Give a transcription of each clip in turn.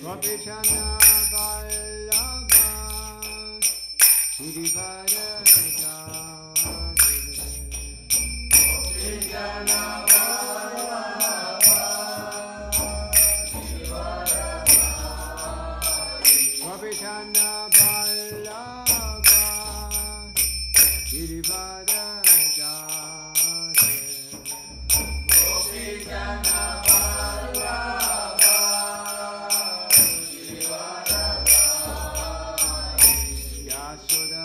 Gopishana Vallabha Girivara Gopishana Vallabha Gopishana Vallabha Girivara Gopishana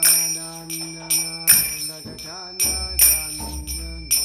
Yashodanandana Rajachana Dandana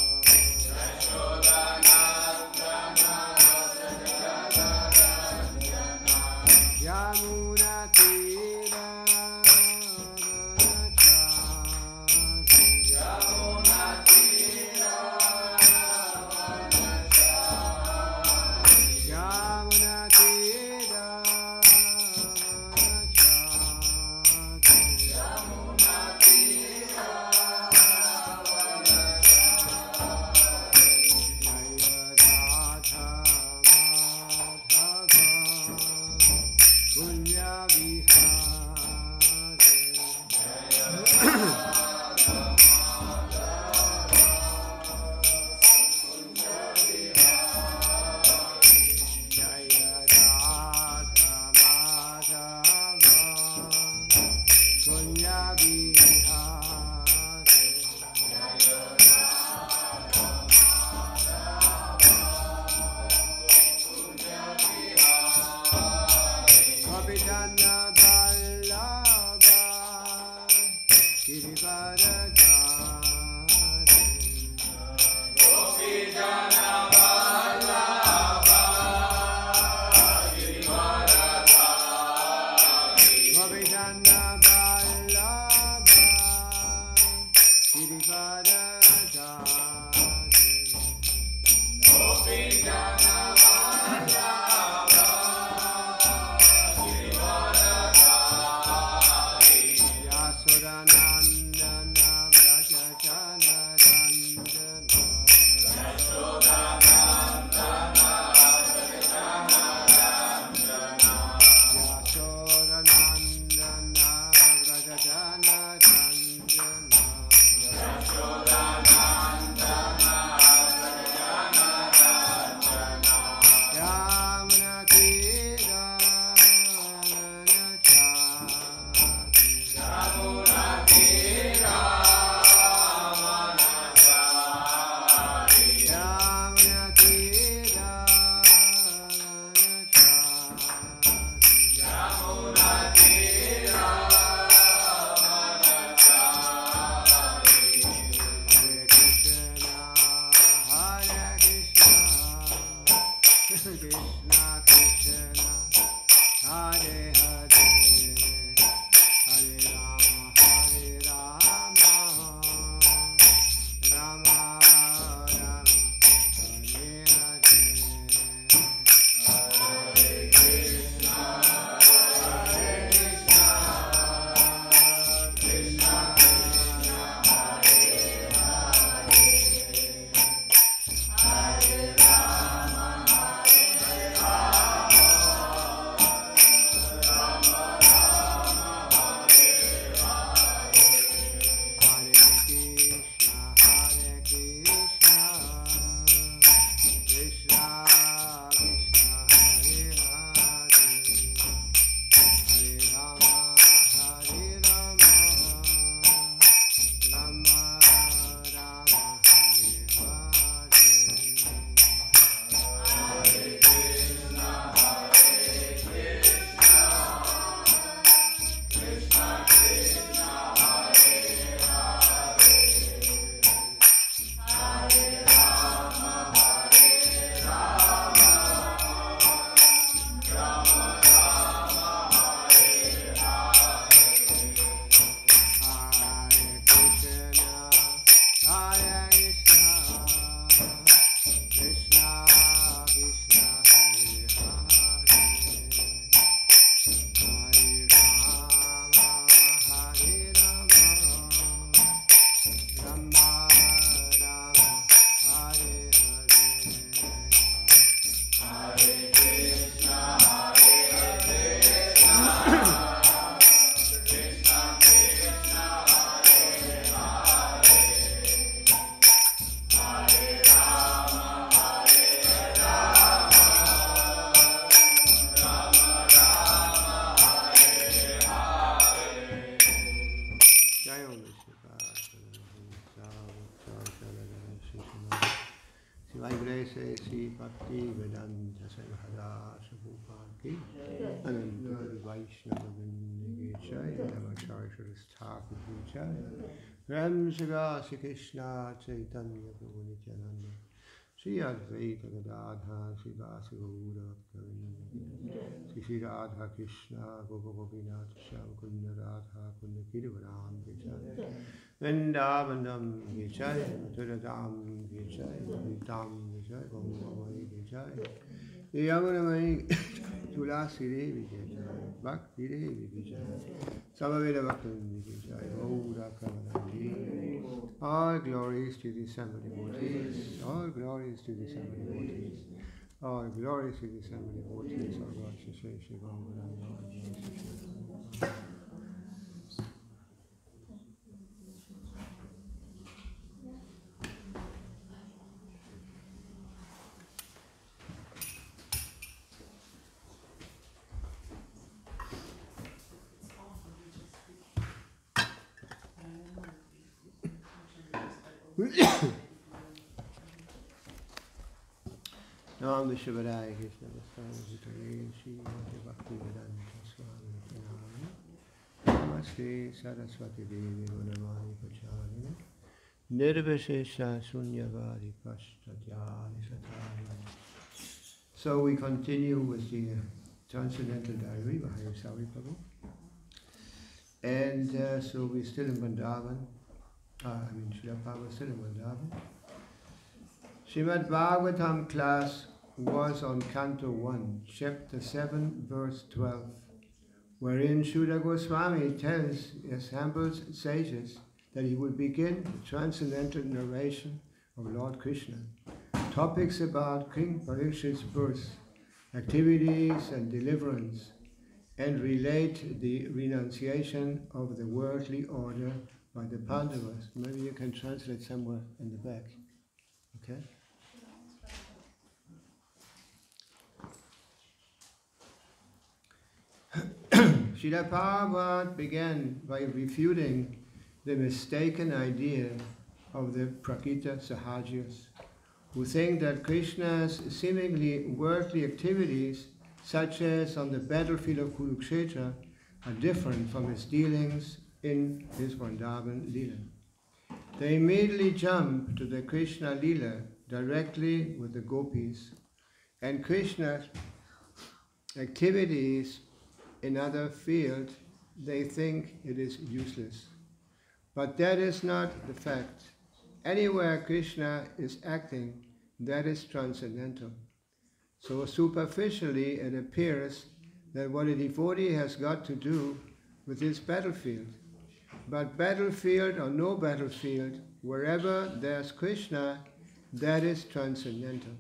Shivai Grace Sri Bhakti Vedanta Samhada Sabhupaki Ananta Vaishnava Vindhi Jai Namacharya Thakur Jai Ram Shiva Sri Krishna Chaitanya Prabhu Nityananda Sri Advaita Gadadha Sri Vasi Gaura Sri Sri Radha Krishna Gopa Gopinath Shyam Kunda Radha Kunda Kiruvaram Vijay Vrindavanam Vijay Mathuradam Vijay Dham Vijay Gomavai Vijay Yamunamai Tulasi Devi Vijay Bhakti Devi Vijay Samaveda Bhakti Vijay Gaura Kavanandi. All glories to the Sangha devotees, all glories to the Sangha devotees, all glories to the Sangha devotees, all glories to Shri Shri Gaura. Nam Vishwavadaya Krishna Vasavadaya Shri Bhakti Vedanta Swami Namaste Saraswati Devi Gunamani Pacharine Nirvishesha Sunyavadi Pashtadyani Satari. So we continue with the Transcendental Diary by Sari Prabhu. And so we're still in Vrindavan. Srila Prabhupada was still in Vrindavan. Srimad Bhagavatam class was on Canto 1, Chapter 7, Verse 12, wherein Shuddha Goswami tells his humble sages that he will begin the transcendental narration of Lord Krishna, topics about King Parikshit's birth, activities and deliverance, and relate the renunciation of the worldly order by the Pandavas. Maybe you can translate somewhere in the back. Okay? Srila Prabhupada began by refuting the mistaken idea of the Prakita Sahajas, who think that Krishna's seemingly worldly activities, such as on the battlefield of Kurukshetra, are different from his dealings in his Vrindavan Leela. They immediately jump to the Krishna Leela directly with the gopis, and Krishna's activities in other fields, they think it is useless. But that is not the fact. Anywhere Krishna is acting, that is transcendental. So superficially it appears that what a devotee has got to do with his battlefield. But battlefield or no battlefield, wherever there's Krishna, that is transcendental.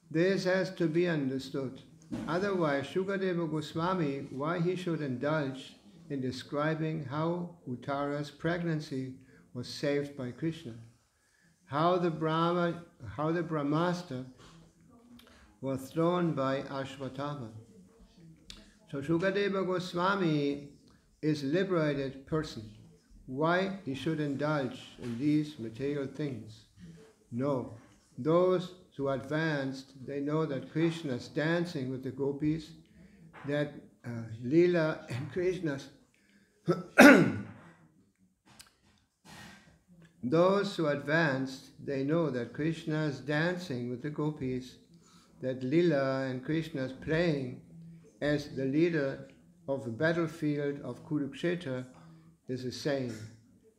This has to be understood. Otherwise, Shukadeva Goswami, why he should indulge in describing how Uttara's pregnancy was saved by Krishna, how the Brahmastra was thrown by Ashwatthama. So Shukadeva Goswami is a liberated person. Why he should indulge in these material things? No. Those who advanced, they know that Krishna is dancing with the gopis, that Leela and Krishna's those who advanced, they know that Krishna is dancing with the gopis, that Leela and Krishna is playing as the leader of the battlefield of Kurukshetra is the same.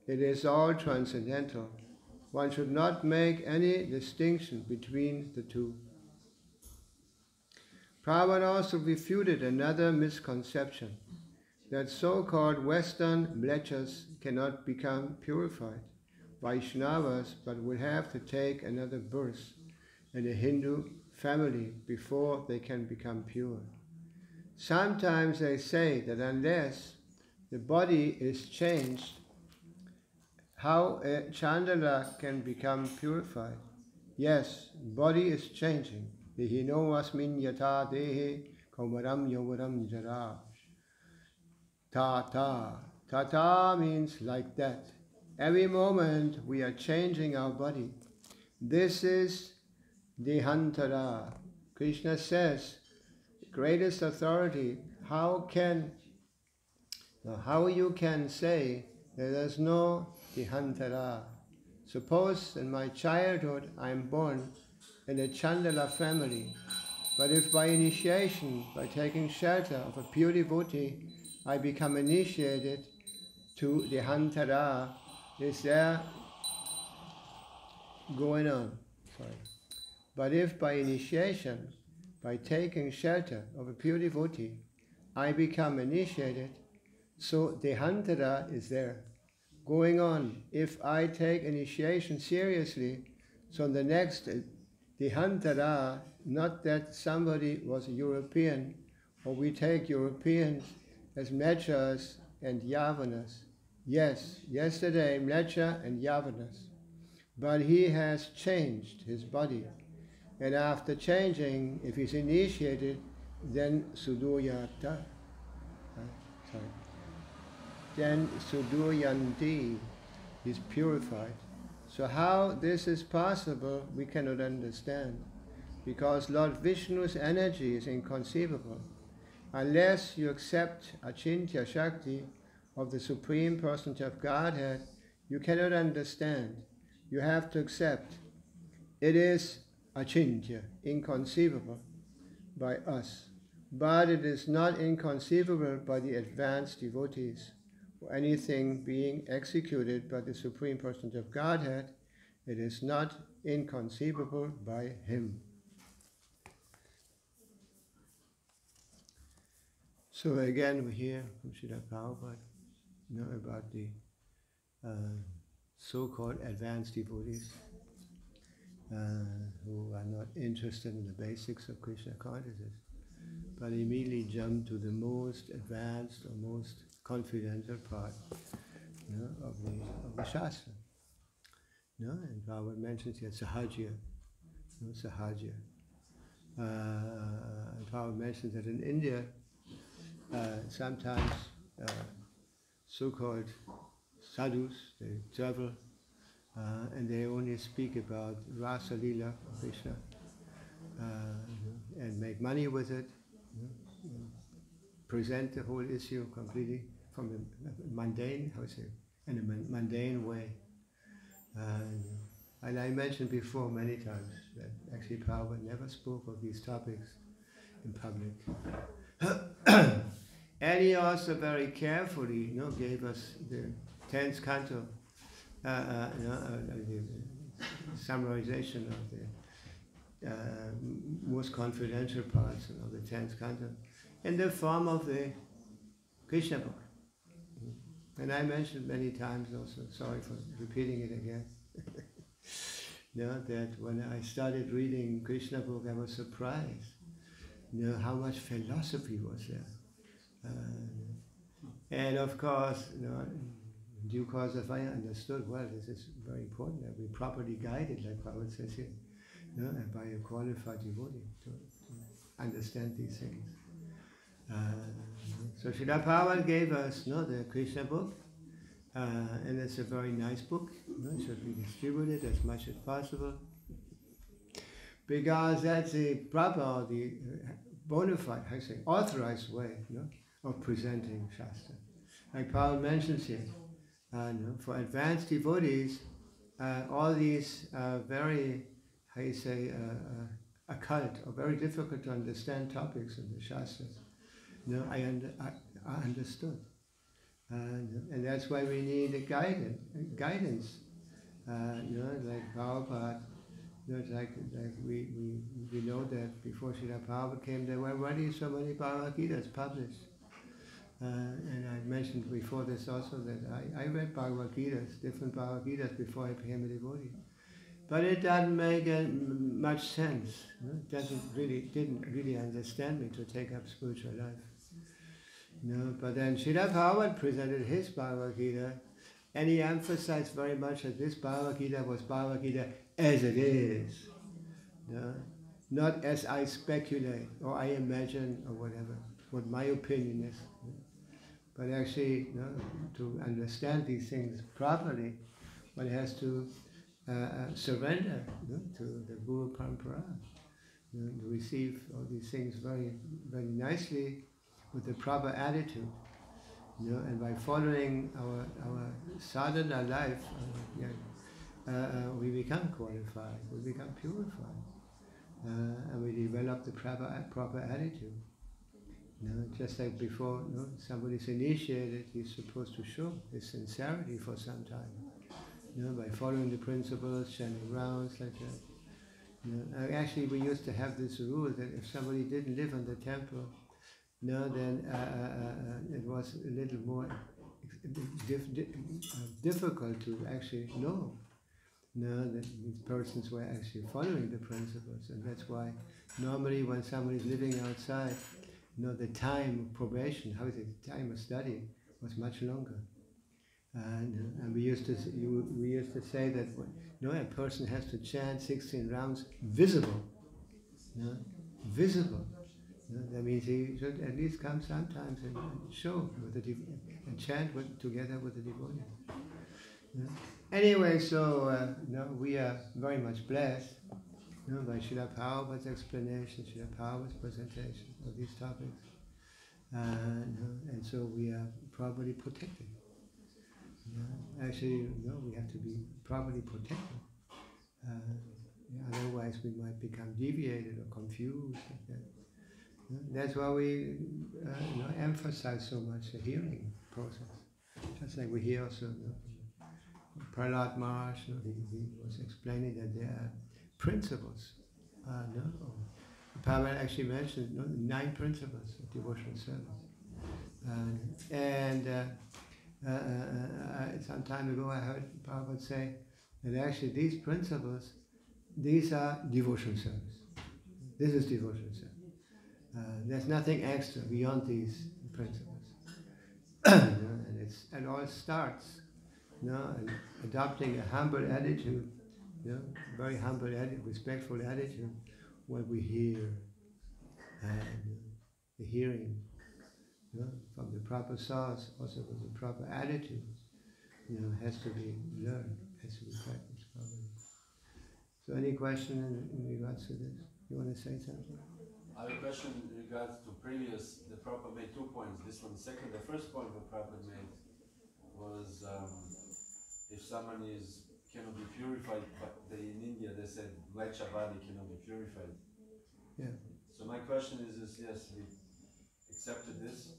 It is all transcendental. One should not make any distinction between the two. Prabhupada also refuted another misconception, that so-called Western mlechas cannot become purified, Vaishnavas, but will have to take another birth in a Hindu family before they can become pure. Sometimes they say that unless the body is changed, how a Chandala can become purified? Yes, body is changing. Dehino asmin yata dehe kaumaram yovaram jara. Tata. Tata means like that. Every moment we are changing our body. This is Dehantara. Krishna says, greatest authority, how you can say that there's no Dehantara? Suppose in my childhood I am born in a Chandala family, but if by initiation, by taking shelter of a pure devotee, I become initiated to Dehantara, is there going on? Sorry. But if by initiation, by taking shelter of a pure devotee, I become initiated, so Dehantara is there, going on. If I take initiation seriously, so the next Dehantara, not that somebody was a European, or we take Europeans as Mlechas and Yavanas. Yes, yesterday Mlecha and Yavanas. But he has changed his body. And after changing, if he's initiated, then Suduyata. Then Suduyanti is purified. So how this is possible, we cannot understand. Because Lord Vishnu's energy is inconceivable. Unless you accept Achintya Shakti of the Supreme Personality of Godhead, you cannot understand. You have to accept. It is Achintya, inconceivable by us. But it is not inconceivable by the advanced devotees. For anything being executed by the Supreme Personality of Godhead, it is not inconceivable by him. So again, we hear from Srila Prabhupada about the so-called advanced devotees who are not interested in the basics of Krishna consciousness, but immediately jump to the most advanced or most confidential part of the Shastra. And Prabhupada mentions here Sahajya. Sahajya. And Prabhupada mentions that in India, sometimes so-called sadhus, they travel and they only speak about Rasa Lila of Krishna and make money with it, present the whole issue completely from a mundane, in a mundane way. And I mentioned before many times that actually Prabhupada never spoke of these topics in public. And he also very carefully gave us the 10th canto, the summarization of the most confidential parts of the 10th canto in the form of the Krishna book. And I mentioned many times also, sorry for repeating it again, that when I started reading Krishna book, I was surprised, how much philosophy was there. And of course, in due course, if I understood, well, this is very important that we properly guided, like Prabhupada says here, and by a qualified devotee to understand these things. So Srila Prabhupada gave us the Krishna book, and it's a very nice book. It should be distributed as much as possible, because that's the proper, the bona fide, authorized way of presenting Shastra. Like Prabhupada mentions here, for advanced devotees, all these very, occult or very difficult to understand topics in the Shastras, I understood. And that's why we need a guidance. Like Prabhupada, like we know that before Srila Prabhupada came, there were already so many Bhagavad Gitas published. And I mentioned before this also that I read Bhagavad Gitas, different Bhagavad Gitas before I became a devotee. But it doesn't make much sense. It didn't really understand me to take up spiritual life. But then Srila Prabhupada presented his Bhagavad Gita, and he emphasized very much that this Bhagavad Gita was Bhagavad Gita as it is. Not as I speculate or I imagine or whatever, what my opinion is. But actually, to understand these things properly, one has to surrender to the Guru Parampara, to receive all these things very, very nicely with the proper attitude. And by following our sadhana life, we become qualified, we become purified, and we develop the proper attitude. Just like before, somebody's initiated, he's supposed to show his sincerity for some time, by following the principles, chanting rounds like that. Actually, we used to have this rule that if somebody didn't live in the temple, then it was a little more difficult to actually know that these persons were actually following the principles. And that's why normally when somebody is living outside, the time of probation, time of study was much longer. And we used to say that a person has to chant 16 rounds visible. Visible. That means he should at least come sometimes and show and chant together with the devotee. Anyway, so we are very much blessed by Srila Prabhupada's explanation, Srila Prabhupada's presentation of these topics, and so we are properly protected. Actually, we have to be properly protected. Otherwise, we might become deviated or confused. Like that. That's why we emphasize so much the hearing process. Just like we hear also Prahlad Maharaj, he was explaining that there are principles. Prabhupada actually mentioned 9 principles of devotional service. Some time ago I heard Prabhupada say that actually these principles, these are devotional service. This is devotional service. There's nothing extra beyond these principles. And it all starts adopting a humble attitude, very humble attitude, respectful attitude when we hear. And the hearing from the proper source, also with the proper attitude, has to be learned, has to be practiced properly. So any question in regards to this? You want to say something? I have a question in regards to previous, the Prabhupada made 2 points. This one, second, the first point that Prabhupada made was if someone cannot be purified, but in India they said Mlecha body cannot be purified. Yeah. So my question is yes, we accepted this,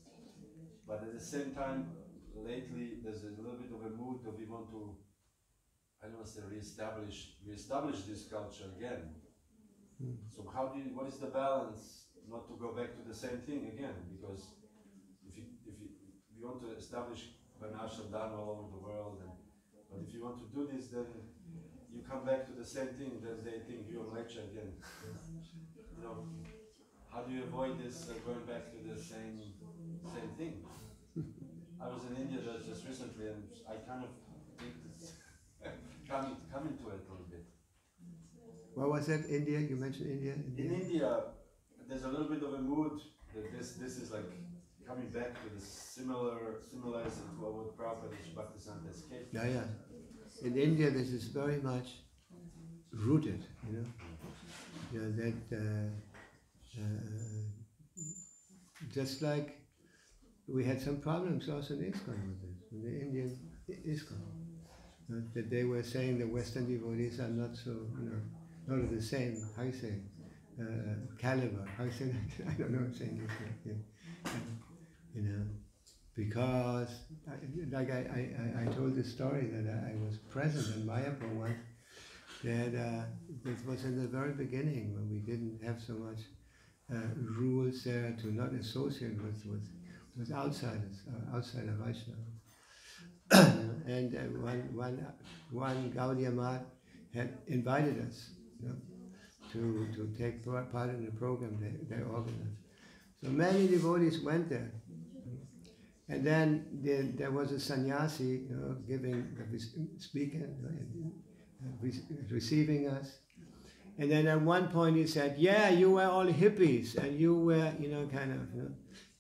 but at the same time, lately there's a little bit of a mood that we want to, I don't want to say reestablish this culture again. So what is the balance not to go back to the same thing again? Because if you want to establish Varnashram Dharma all over the world, but if you want to do this, then you come back to the same thing, then they think you're lecture again. How do you avoid this going back to the same thing? I was in India just recently, and I kind of think it's coming to it a little bit. What was that? India? You mentioned India? In India, there's a little bit of a mood that this is like coming back to the similarizing to what Prabhupada Bhaktisiddhanta escaped. Yeah. In India, this is very much rooted, that just like we had some problems also in ISKCON with this, in the Indian ISKCON, that they were saying the Western devotees are not so, not of the same, how you say, caliber, how you say that? I don't know what I'm saying this. Because, I told the story that I was present in Mayapur once, that it was in the very beginning when we didn't have so much rules there to not associate with outsiders, outsider Vaishnavas. And one Gaudiya Math had invited us to take part in the program they organized. So many devotees went there. And then there was a sannyasi speaking, receiving us. And then at one point he said, yeah, you were all hippies, and you were,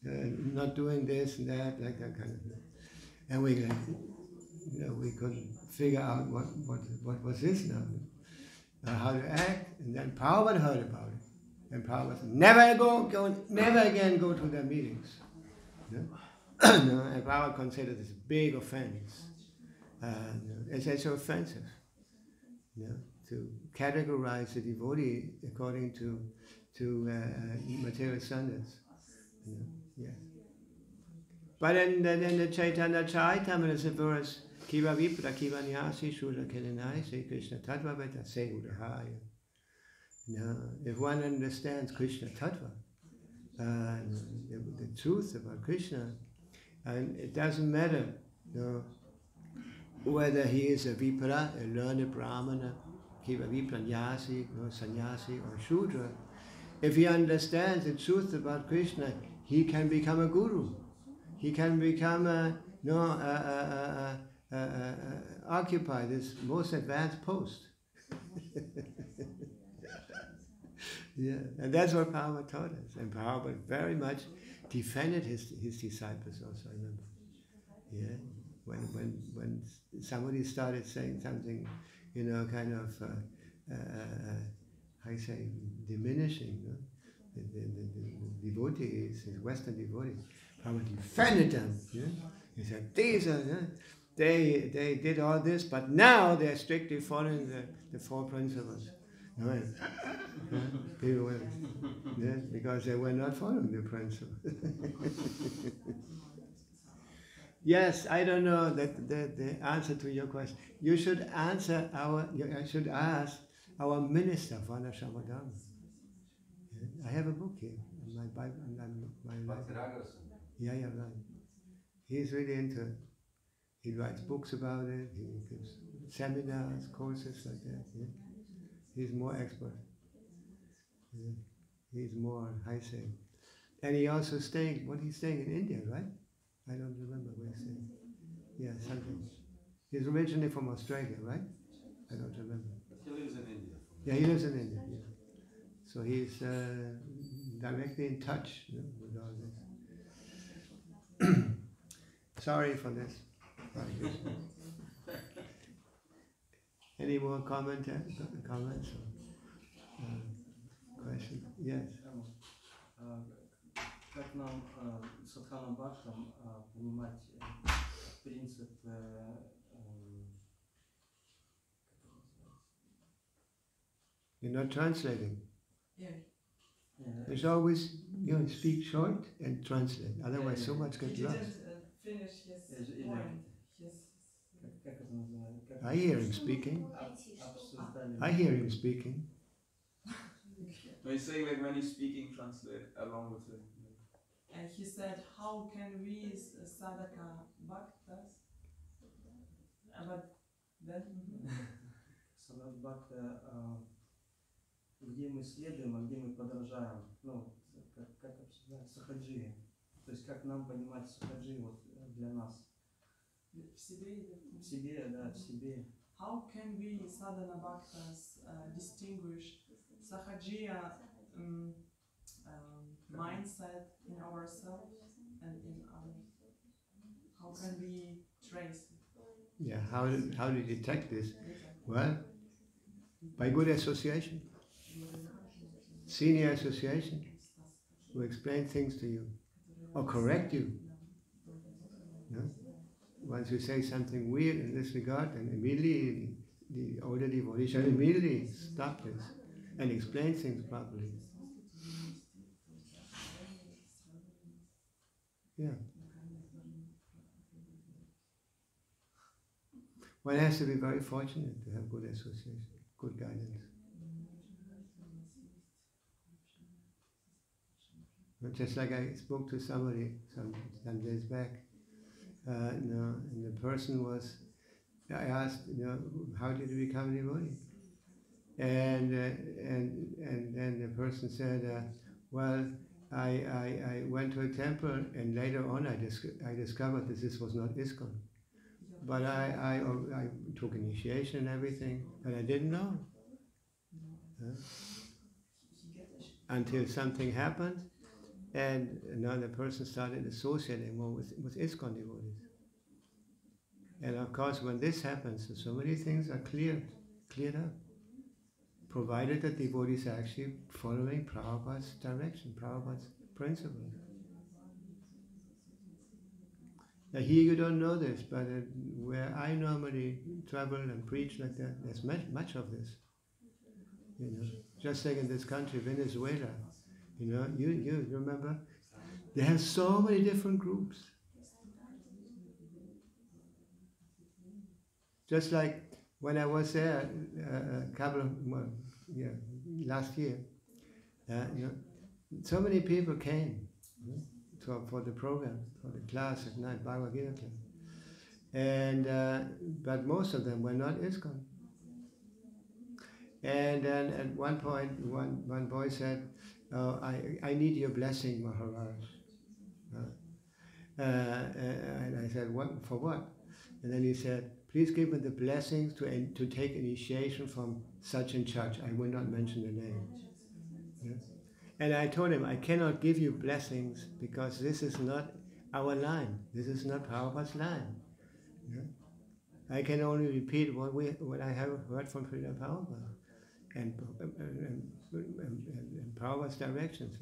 not doing this and that, like that kind of thing. And we couldn't figure out what was this now, how to act. And then Prabhupada heard about it. And Prabhupada said, never again go to their meetings. No? No, and Prabhupada considered this a big offense. It's so offensive, to categorize the devotee according to material standards. Yes. But then the Chaitanya Charitamrita is a verse, Kiva Vipra, Kiva Nyasi, Shura Kelenai, Say Krishna Tattva Beta, Say Udahaya. If one understands Krishna Tattva, the truth about Krishna, and it doesn't matter whether he is a Vipra, a learned Brahmana, Kiva Vipra Nyasi, or Sannyasi, or Shudra, if he understands the truth about Krishna, he can become a guru. He can become occupy this most advanced post. Yeah, and that's what Prabhupada taught us. And Prabhupada very much defended his disciples also, I remember. Yeah, when somebody started saying something, kind of, how you say, diminishing the devotees, his Western devotees, Prabhupada defended them. Yeah? He said, these are, they did all this, but now they're strictly following the four principles. Right. People were, because they were not following the principle. Yes, I don't know the answer to your question. You should ask our minister of Varnashrama Dharma. I have a book here in my Bible. Yeah, right. He's really into it. He writes books about it. He gives seminars, courses like that. Yeah? He's more expert. Yeah. He's more, I say. And he also he's staying in India, right? I don't remember where he's staying. Yeah, something. He's originally from Australia, right? I don't remember. But he lives in India. Yeah, he lives in India, yeah. So he's directly in touch with all this. Sorry for this. Any more comments or questions? Yes. Как нам Садхана Бхактам понимать принцип You're not translating. Yeah. There's always, speak short and translate. Otherwise, so much gets lost. He didn't finish his point. I hear him speaking. I hear him speaking. No, he's saying like when he's speaking, translate along with him. And he said, how can we sadhaka bhaktas? But then... Садхана Бхакта, где мы следуем, а где мы подражаем. Как обсуждать сахаджи. То есть как нам понимать сахаджи для нас. В себе, в себе. How can we sadhana bhaktas distinguish sahajiya mindset in ourselves and in others? How can we trace it? Yeah, how do you detect this? Well, by good association. Senior association who explain things to you or correct you. No? Once you say something weird in this regard, then immediately the older devotee shall immediately stop this and explain things properly. Yeah. One has to be very fortunate to have good association, good guidance. Just like I spoke to somebody some days back, and the person was, I asked, how did you become a devotee? And then the person said, well, I went to a temple, and later on I discovered that this was not ISKCON. But I took initiation and everything, but I didn't know. Until something happened, and another person started associating more with ISKCON devotees. And of course, when this happens, so many things are cleared up, provided that devotees are actually following Prabhupada's direction, Prabhupada's principles. Now here you don't know this, but where I normally travel and preach like that, there's much of this. You know, just like in this country, Venezuela, you know, you remember? They have so many different groups. Just like when I was there a couple of, last year, you know, so many people came for the program, for the class at night, Bhagavad Gita class. And, but most of them were not ISKCON. And then at one point, one boy said, "Oh, I need your blessing, Maharaj." And I said, "What for what?" And then he said, "Please give me the blessings to take initiation from such and such." I will not mention the name. Yeah? And I told him, I cannot give you blessings because this is not our line. This is not Prabhupada's line. Yeah? I can only repeat what I have heard from Srila Prabhupada and Prabhupada's directions.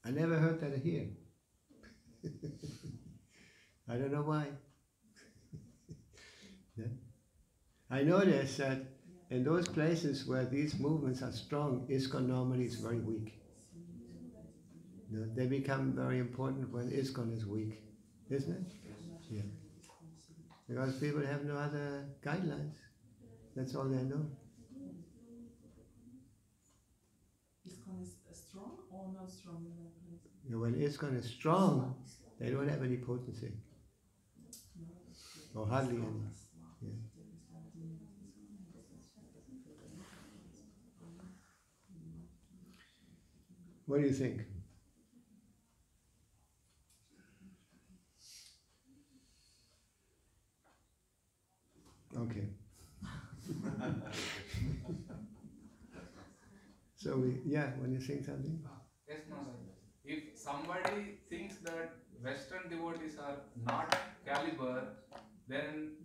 I never heard that here. I don't know why. Yeah? I noticed that in those places where these movements are strong, ISKCON normally is very weak. You know, they become very important when ISKCON is weak, isn't it? Yeah. Because people have no other guidelines. That's all they know. ISKCON is strong or not strong in that place? You know, when ISKCON is strong, they don't have any potency. Or hardly any. Yeah. What do you think? Okay. So when you think something? Yes, Maharaj. If somebody thinks that Western devotees are not caliber, then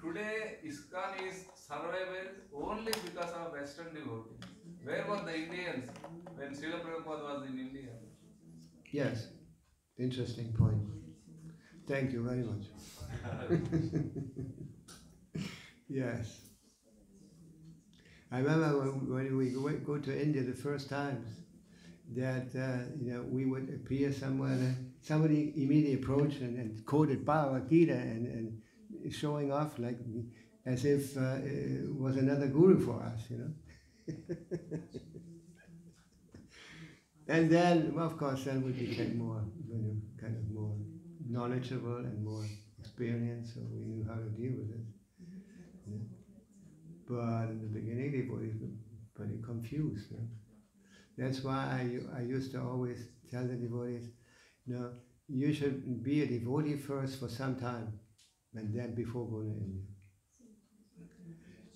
today ISKCON is survival only because of Western devotees. Where were the Indians when Srila Prabhupada was in India? Yes, interesting point. Thank you very much. Yes. I remember when we go to India the first times, that we would appear somewhere and somebody immediately approached and quoted Bhagavad Gita and showing off like as if it was another guru for us, you know. And then, of course, then we became more, kind of more knowledgeable and more experienced, so we knew how to deal with it. Yeah. But in the beginning, they were pretty confused. Yeah. That's why I used to always tell the devotees, you should be a devotee first for some time, and then before going to India.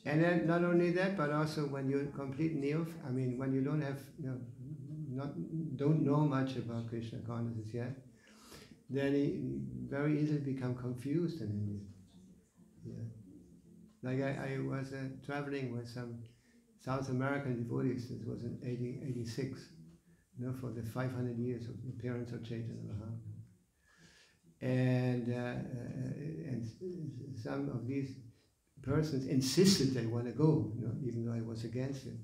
And then not only that, but also when you're complete neophyte, when you don't have, don't know much about Krishna consciousness yet, then you very easily become confused in India. Yeah. Like I was traveling with some South American devotees. This was in 1886, for the 500 years of the appearance of Chaitanya Mahaprabhu. And some of these persons insisted they want to go, even though I was against it.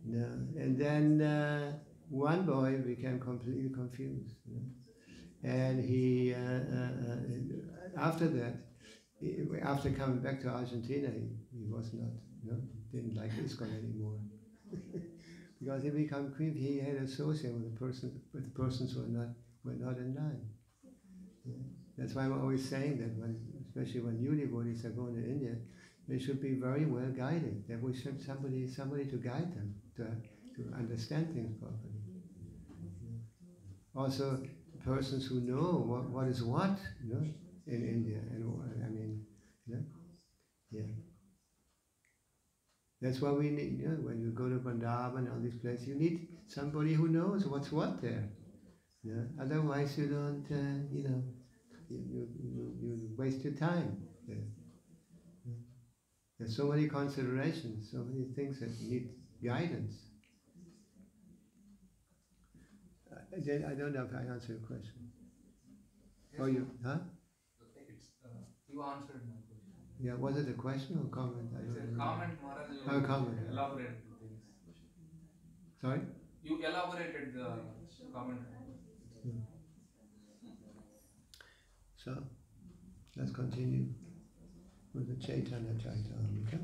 And then one boy became completely confused. And he, after that, after coming back to Argentina, he was not, didn't like ISKCON anymore. Because he became creepy, he had associated with persons who were not in line. Yeah. That's why I'm always saying that especially when new devotees are going to India, they should be very well guided. That we should somebody to guide them to understand things properly. Yeah. Also, persons who know what is what, in India, and yeah. That's why we need, when you go to Vrindavan and all these places, you need somebody who knows what's what there. Yeah. Otherwise, you don't, you waste your time. There's so many considerations, so many things that need guidance. I don't know if I answered your question. Yes, Oh, you, huh? It's, you answered my question. Yeah, was it a question or comment? I It's don't a remember. comment, Maharaj. You Oh, comment. elaborated the things. Sorry? You elaborated the comment. So, let's continue with the Chaitanya Charitamrita.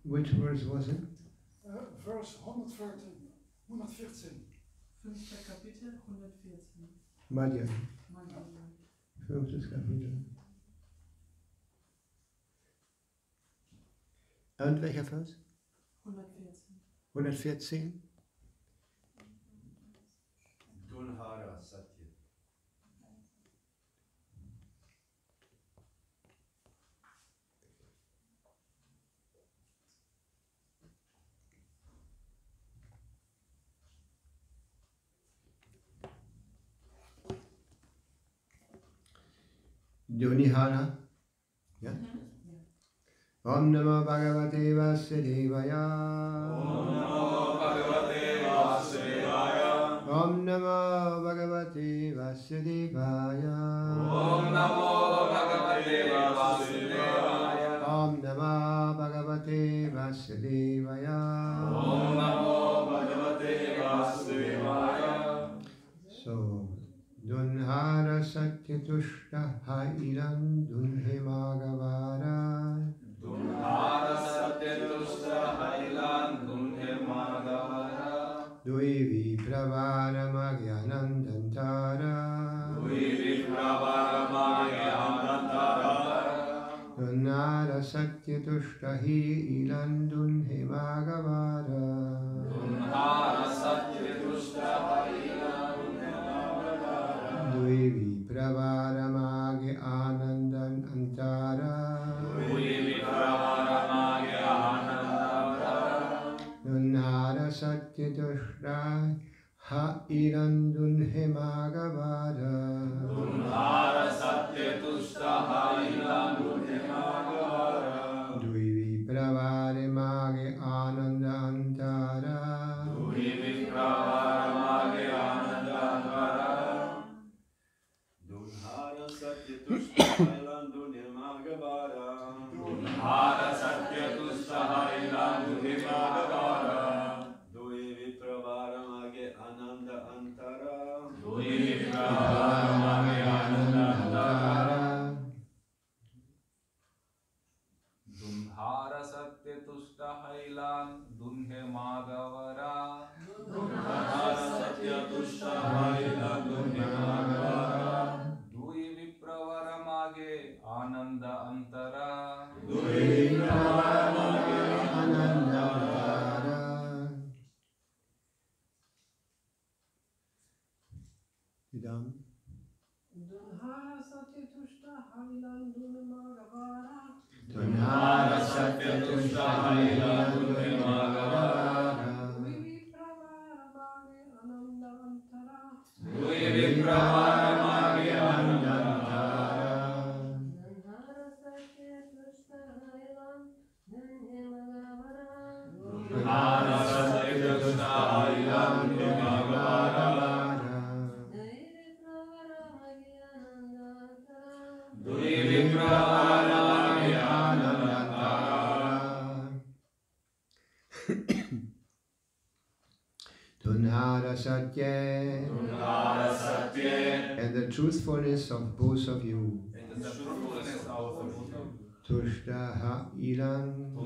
Which verse was it? Verse 114. 114. Fünfter Kapitel, 114. Madhya. Madhya. Fünftes Kapitel. Und welcher Vers? 114. 114? Dunhara Satya. Dunihara. Yeah? Om Namo Bhagavate Vasudevaya. Om Namo Bhagavate Vasudevaya. Om Namo Bhagavate Vasudevaya. Om Namo Bhagavate Vasudevaya. Om Namo Bhagavate Vasudevaya. Om Namo Bhagavate Vasudevaya. So, Dunhara Satyatushta Hairan Dunhimagavara. Dunhara Satyatushta Hailan Dunhimagavara. Dui Vipravara Magyanandantara. Dui Vipravara Magyanandantara. Dunhara Satyatushta Hairan Dunhimagavara. Dunhara Satyatushta Hailan Dunhimagavara. Dui Vipravara Magyanandan Antara. Dui Vipravara Magyanandantara. Dunhara Satyatushta Hairan Dunhimagavara. Dunhara Satyatushta Hailan Dunhimagavara. Dui Vipravara Magyanandantara. Dui Vipravara Magyanandantara. Dunhara Satyatushta Hailan Dunhimagavara. Dunhara Satyatushta Hailan Dunhimagavara. Dui Vipravara Mage Ananda Antara. Dui Vipravara Magyanandantara. Dunhara Satyatushta Hailan Dunhimagavara. Dunhara Satyatushta Hailan Dunhimagavara. Dui Vipravara Mage Ananda Antara. Dui Vipravara Anandantara. Idam. Dunhara Satyatushta Hailan Dunhimagavara. Dunhara Satyatushta Hailan Dunhimagavara. Dui Vipravara Magyanandantara. Dui Vipravara Magyanandantara. Dunhara Satyatushta Hailan Dunhimagavara. Dunhara Satyatushta Hailan Dunhimagavara. Dui Vipravara Dunhara Satya. Dunhara Satya. And the truthfulness of both of you. And the truthfulness of both of you. Tushtaha ilan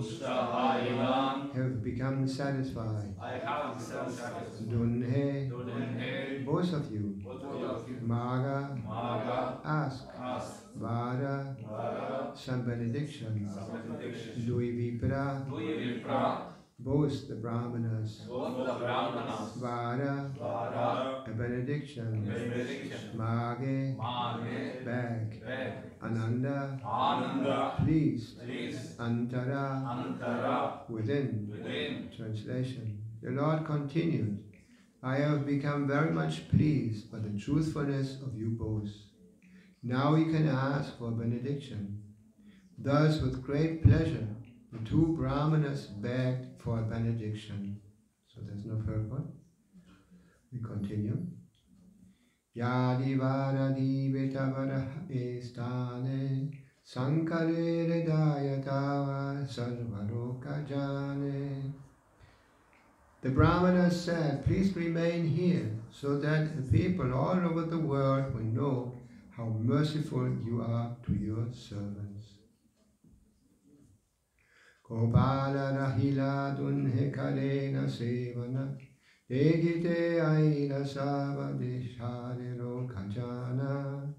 have become satisfied. I have satisfied. Dunhe, Dunhe, both of you. both of you. Maga, Maga, ask. ask. Vada, Vara, some benediction. benediction. Dui vipra, Dui vipra, both the brahmanas. both the brahmanas. Vada, Vara, a benediction. benediction. Mage, Mage, back. beg. Ananda, Ananda, pleased. please. Antara, Antara, within. within. Translation. The Lord continued, I have become very much pleased by the truthfulness of you both. Now you can ask for benediction. Thus, with great pleasure, the two brahmanas begged for a benediction. So there's no purport. We continue. Yadi varadi vitavara estane sankare hridayatava sarvaroka jane. The Brahmana said, please remain here so that the people all over the world will know how merciful you are to your servants. Gopala rahila dunhe kalena sevana Egite aina sava deshariro kajana.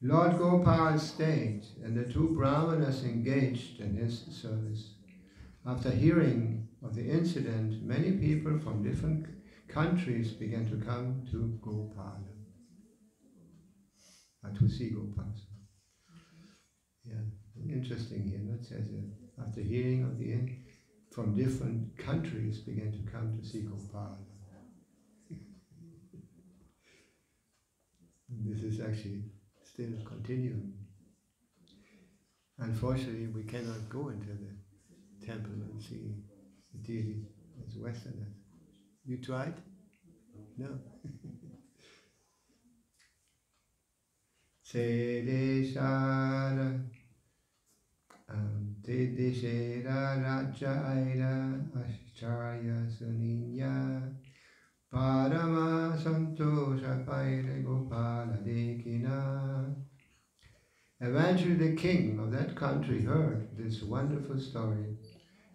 Lord Gopal stayed, and the two brahmanas engaged in his service. After hearing of the incident, many people from different countries began to come to Gopal, to see Gopal. Yeah, interesting here. It says after hearing of the from different countries began to come to see Gopal. This is actually still continuing. Unfortunately, we cannot go into the temple and see the deity as Westerners. You tried? No. Sedeshara Tidishera Raja Aira Ascharya Suninya Parama Santosha Paire Gopala Dekina. Eventually the king of that country heard this wonderful story,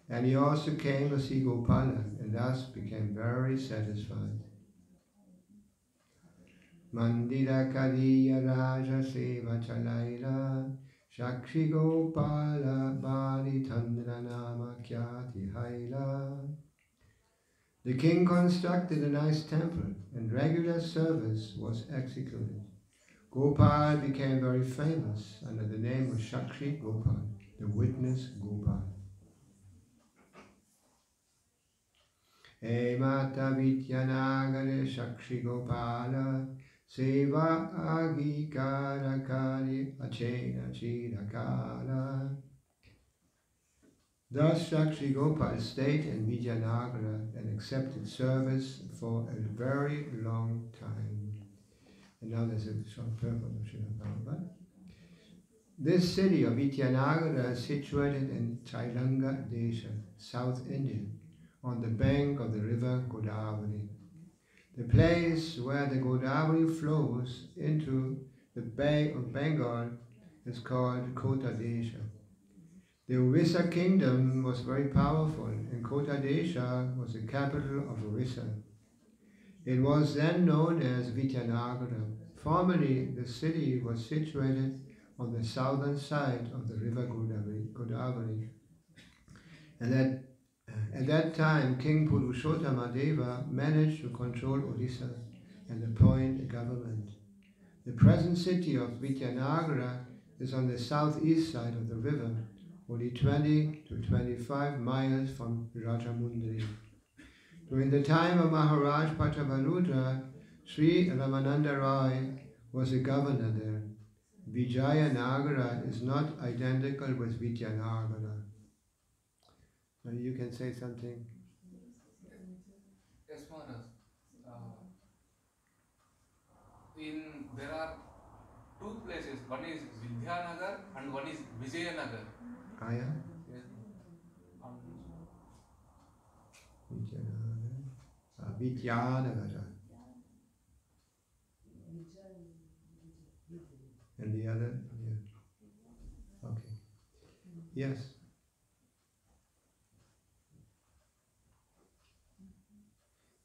and he also came to see Gopala and thus became very satisfied. Mandira Kariya Raja Seva Chalaila Shakshi Gopala Bali Tandra Nama Kyati Haila. The king constructed a nice temple and regular service was executed. Gopal became very famous under the name of Shakshi Gopal, the witness Gopal. Emata Vityanagare Shakshi Gopala Seva Agikara Kari Achena Chirakala. Thus Shakshi Gopal stayed in Vijayanagara and accepted service for a very long time. And now there's a short purport of Srila Prabhupada. This city of Vijayanagara is situated in Chailanga Desha, South India, on the bank of the river Godavari. The place where the Godavari flows into the Bay of Bengal is called Kota Desha. The Orissa kingdom was very powerful, and Kota Desha was the capital of Orissa. It was then known as Vijayanagara. Formerly, the city was situated on the southern side of the river Godavari. And at that time, King Purushottama Deva managed to control Orissa and appoint a government. The present city of Vijayanagara is on the southeast side of the river, only 20 to 25 miles from Rajamundri. During the time of Maharaj Pattabharudra, Sri Ramananda Roy was the governor there. Vijayanagara is not identical with Vijayanagara. Now you can say something. Yes, Maharaj. There are two places. One is Vidyanagar and one is Vijayanagar. Ah, yeah? Yes. Vijayanagara. Vijayanagara. And the other, yeah. Okay. Yes.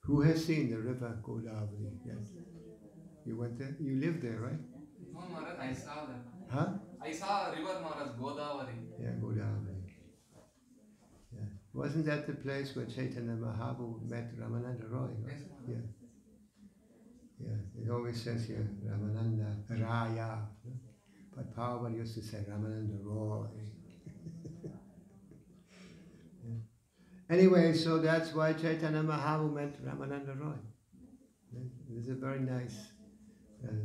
Who has seen the river Godavari? Yes. You went there? You live there, right? No, Maharaj, I saw that. Huh? I saw a river, Maharaj, Godavari. Yeah, Godavari. Yeah. Wasn't that the place where Chaitanya Mahaprabhu met Ramananda Roy? Right? Yes, Maharaj. Yeah. Yeah. It always says here Ramananda Raya. No? But Prabhupada used to say Ramananda Roy. Yeah. Anyway, so that's why Chaitanya Mahaprabhu met Ramananda Roy. It is a very nice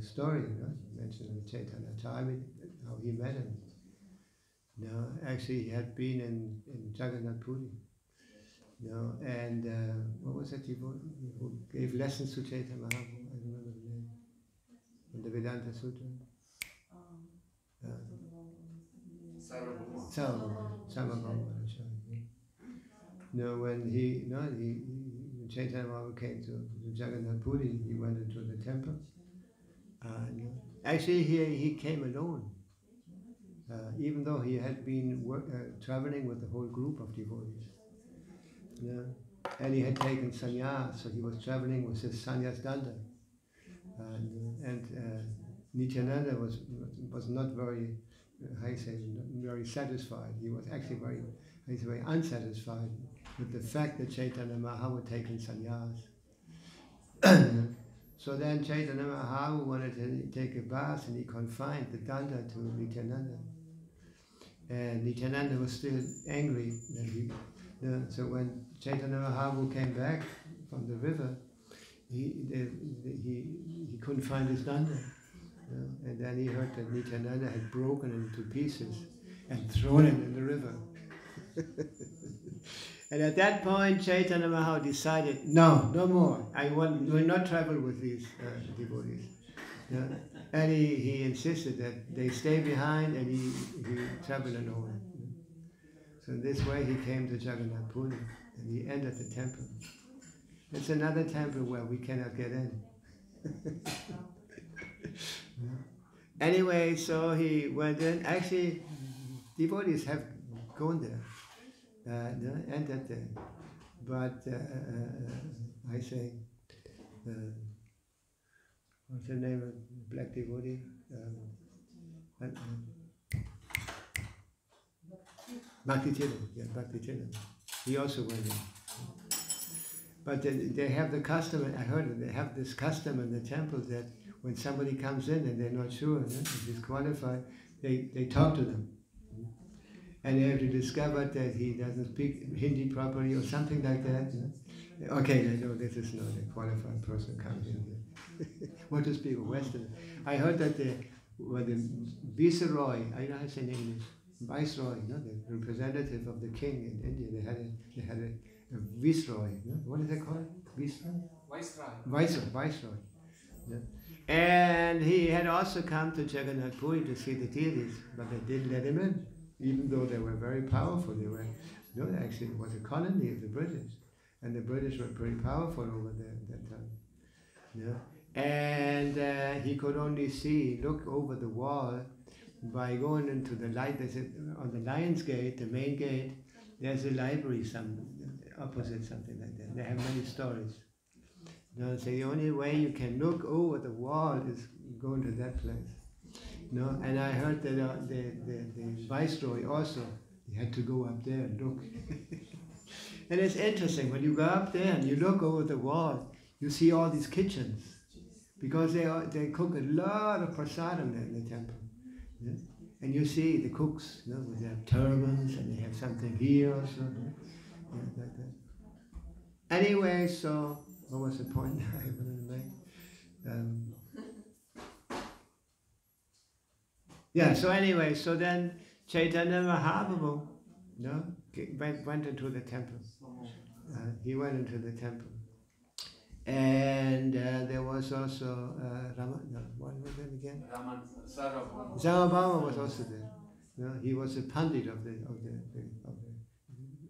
story, right? Mentioned in Chaitanya Charitamrita, how he met him. No, actually he had been in Jagannath Puri. No, and what was that devotee who gave lessons to Chaitanya Mahaprabhu? I remember the name. In the Vedanta Sutra. Sarvabhauma. No, when Chaitanya Mahaprabhu came to Jagannath Puri, he went into the temple. Actually, he came alone, even though he had been traveling with the whole group of devotees. Yeah. And he had taken sannyas, so he was traveling with his sannyas danda. And Nityananda was not very, very satisfied. He was actually very unsatisfied with the fact that Chaitanya Mahaprabhu had taken sannyas. So then Chaitanya Mahaprabhu wanted to take a bath, and he confined the danda to Nityananda. And Nityananda was still angry. So when Chaitanya Mahaprabhu came back from the river, he couldn't find his danda. And then he heard that Nityananda had broken it into pieces and thrown it in the river. And at that point, Chaitanya Mahaprabhu decided, no more. I will not travel with these devotees. Yeah? And he insisted that they stay behind, and he traveled alone. So in this way, he came to Jagannath Puri, and he entered the temple. It's another temple where we cannot get in. Anyway, so he went in. Actually, devotees have gone there. Entered there, but I say, what's the name of the black devotee? Bhakti Tillam. Yeah, Bhakti Tillam. He also went in. But they have the custom. I heard that they have this custom in the temple that when somebody comes in and they're not sure, if he's qualified, they talk to them. And they have to discover that he doesn't speak Hindi properly or something like that. Okay, they know this is not a qualified person coming in here. Want to speak Western. I heard that the Viceroy, I don't know how to say in English, Viceroy, the representative of the king in India, they had a Viceroy. What is it called? Viceroy. Yeah. And he had also come to Jagannath Puri to see the deities, but they didn't let him in. Even though they were very powerful, actually it was a colony of the British, and the British were pretty powerful over there at that time. Yeah? And he could only look over the wall by going into the light. They said on the Lion's Gate, the main gate, there's a library opposite, something like that. They have many stories. So the only way you can look over the wall is going to that place. And I heard that the Viceroy also, he had to go up there and look. And it's interesting, when you go up there and you look over the wall, you see all these kitchens, because they cook a lot of prasadam there in the temple. Yeah? And you see the cooks, with their turbans, and they have something here also. Yeah, like that. Anyway, so what was the point I wanted to make? So then Chaitanya Mahaprabhu went into the temple. He went into the temple. And there was also what was it again? Sarvabhauma was also there. He was a pandit of the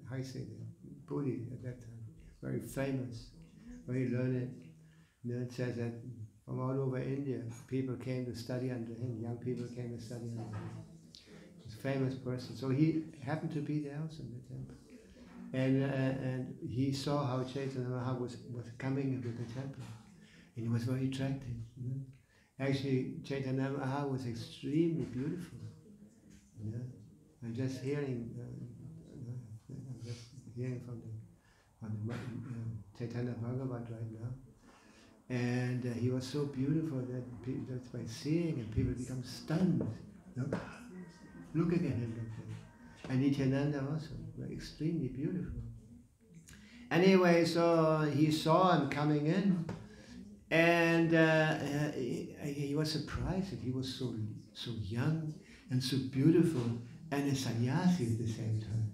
how you say the Puri at that time, very famous, very learned. It says that from all over India, people came to study under him. Young people came to study under him. He was famous person. So he happened to be there also in the temple. And he saw how Chaitanya Mahaprabhu was coming into the temple. And he was very attractive. You know? Actually, Chaitanya Mahaprabhu was extremely beautiful. You know? I'm just hearing from the Chaitanya Bhagavat right now. And he was so beautiful that people, just by seeing him, people become stunned. You know? Looking at him like that. And Nityananda also, were extremely beautiful. Anyway, so he saw him coming in, and he was surprised that he was so young and so beautiful, and a sannyasi at the same time.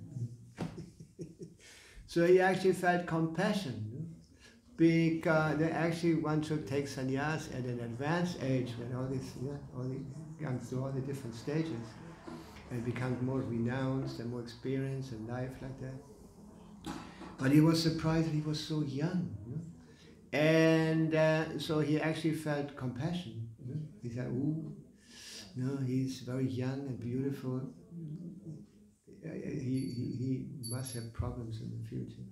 So he actually felt compassion, you know, because actually one should take sannyas at an advanced age when all comes through all the different stages and becomes more renounced and more experienced in life like that. But he was surprised that he was so young, you know? And so he actually felt compassion. You know? He said, "Ooh, no, he's very young and beautiful. He must have problems in the future."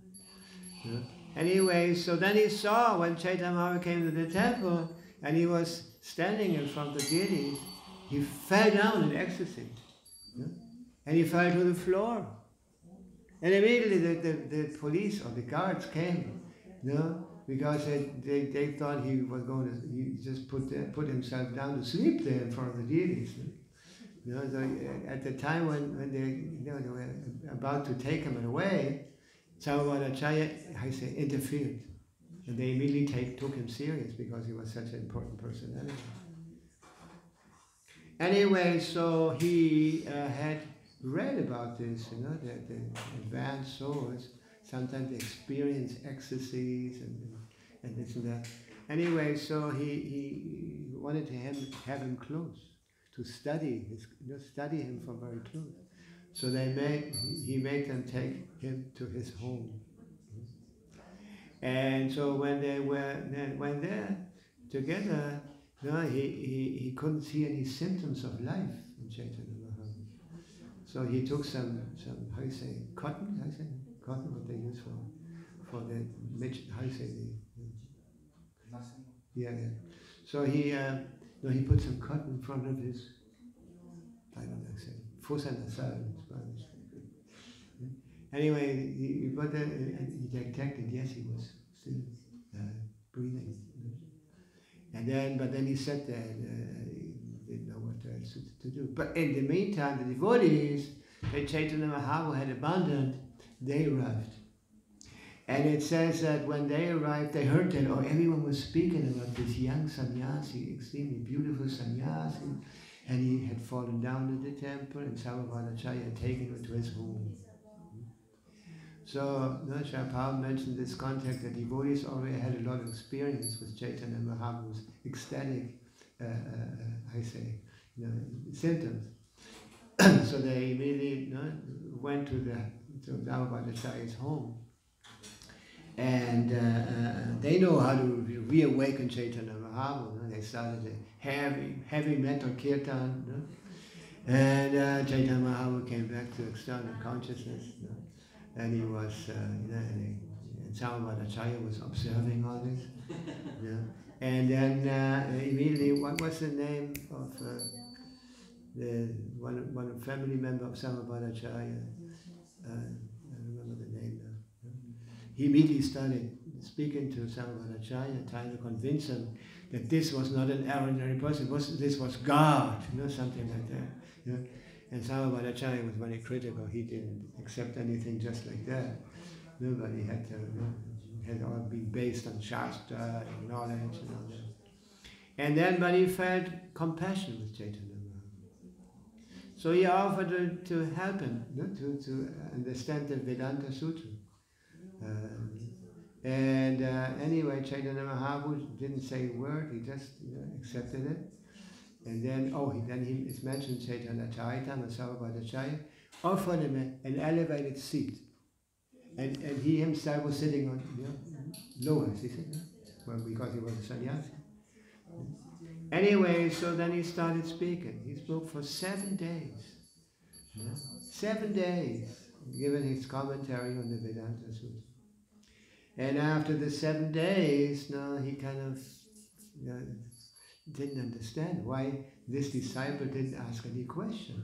You know? Anyway, so then he saw when Chaitanya Mahaprabhu came to the temple and he was standing in front of the deities, he fell down in ecstasy. You know? And he fell to the floor. And immediately the police or the guards came, you know, because they thought he was going to, he just put himself down to sleep there in front of the deities. You know, so at the time when they were about to take him away, Sarvabhaumacharya, I say, interfered. And they immediately took him serious because he was such an important personality. Anyway, so he had read about this, you know, that the advanced souls, sometimes they experience ecstasies and this and that. Anyway, so he wanted to have him close, to study him from very close. So he made them take him to his home. And so when they went there together, you know, he couldn't see any symptoms of life in Chaitanya Mahaprabhu. So he took some how you say, cotton, what they use for the, how you say, yeah. So he put some cotton in front of his, I don't know, say, fosa nasal in Spanish. Anyway, he put that and he detected, yes, he was still breathing. And then he sat there and didn't know what else to do. But in the meantime, the devotees that Chaitanya Mahaprabhu had abandoned, they arrived. And it says that when they arrived, they heard that everyone was speaking about this young sannyasi, extremely beautiful sannyasi, and he had fallen down in the temple, and Sarvabhaumacharya had taken him to his home. So, Srila Prabhupada mentioned this context that devotees already had a lot of experience with Chaitanya Mahaprabhu's ecstatic, symptoms. So they immediately went to Sarvabhaumacharya's home. And they know how to reawaken Chaitanya Mahaprabhu. They started a heavy metal kirtan. And Chaitanya Mahaprabhu came back to external consciousness. And he was, and Sarvabhaumacharya was observing all this. And then immediately, what was the name of the one family member of Sarvabhaumacharya? I remember the name now. He immediately started speaking to Sarvabhaumacharya, trying to convince him that this was not an ordinary person, this was God, something like that. And Sarvabhaumacharya was very critical. He didn't accept anything just like that. Nobody had all been based on Shastra and knowledge and all that. And then, but he felt compassion with Chaitanya Mahaprabhu. So he offered to help him to understand the Vedanta Sutra. Anyway, Chaitanya Mahaprabhu didn't say a word. He just accepted it. And then, it's mentioned Chaitanya Charitamrita, Sarvabhaumacharya offered him an elevated seat. And he himself was sitting on lower, because he was a sannyasi. Anyway, so then he started speaking. He spoke for 7 days. Yeah? 7 days, given his commentary on the Vedanta Sutra. And after the 7 days, no, he kind of didn't understand why this disciple didn't ask any question.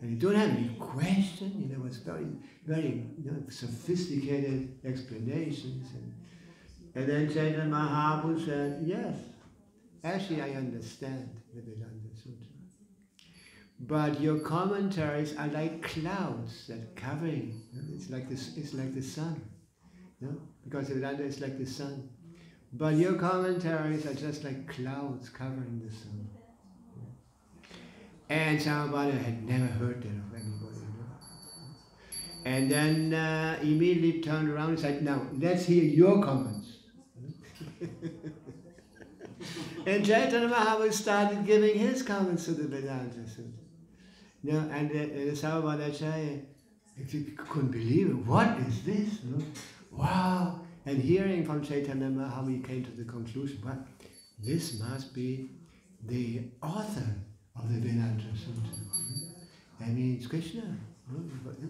And he don't have any question, there was very, very sophisticated explanations. And then Chaitanya Mahaprabhu said, yes, actually I understand the Vedanta Sutra. But your commentaries are like clouds that covering. It's like this. It's like the sun, because the Vedanta is like the sun. But your commentaries are just like clouds covering the sun. And Sarvabhauma had never heard that of anybody. And then immediately turned around and said, "Now let's hear your comments." And Chaitanya Mahaprabhu started giving his comments to the Vedanta Sutra. And the Sarvabhauma couldn't believe it. What is this? Wow! And hearing from Chaitanya Mahaprabhu, he came to the conclusion, well, this must be the author of the Vedanta Sutra. I mean, it's Krishna,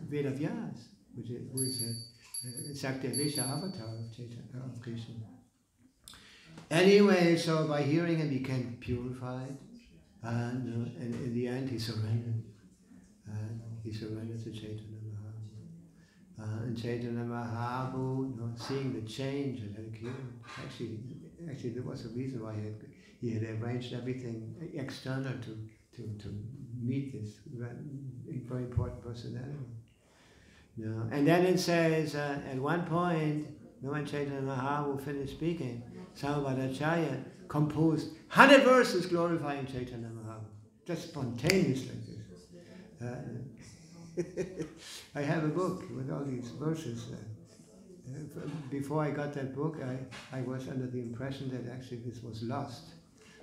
Vedavyas, who is a Sakti-Avesha avatar of Krishna. Anyway, so by hearing him, he became purified, and in the end, he surrendered. He surrendered to Chaitanya Mahaprabhu. And Chaitanya Mahaprabhu, seeing the change that had occurred, actually there was a reason why he had arranged everything external to meet this very important personality. And then it says, at one point, when Chaitanya Mahaprabhu finished speaking, Sarvabhauma composed 100 verses glorifying Chaitanya Mahaprabhu, just spontaneous like this. I have a book with all these verses. Before I got that book, I was under the impression that actually this was lost,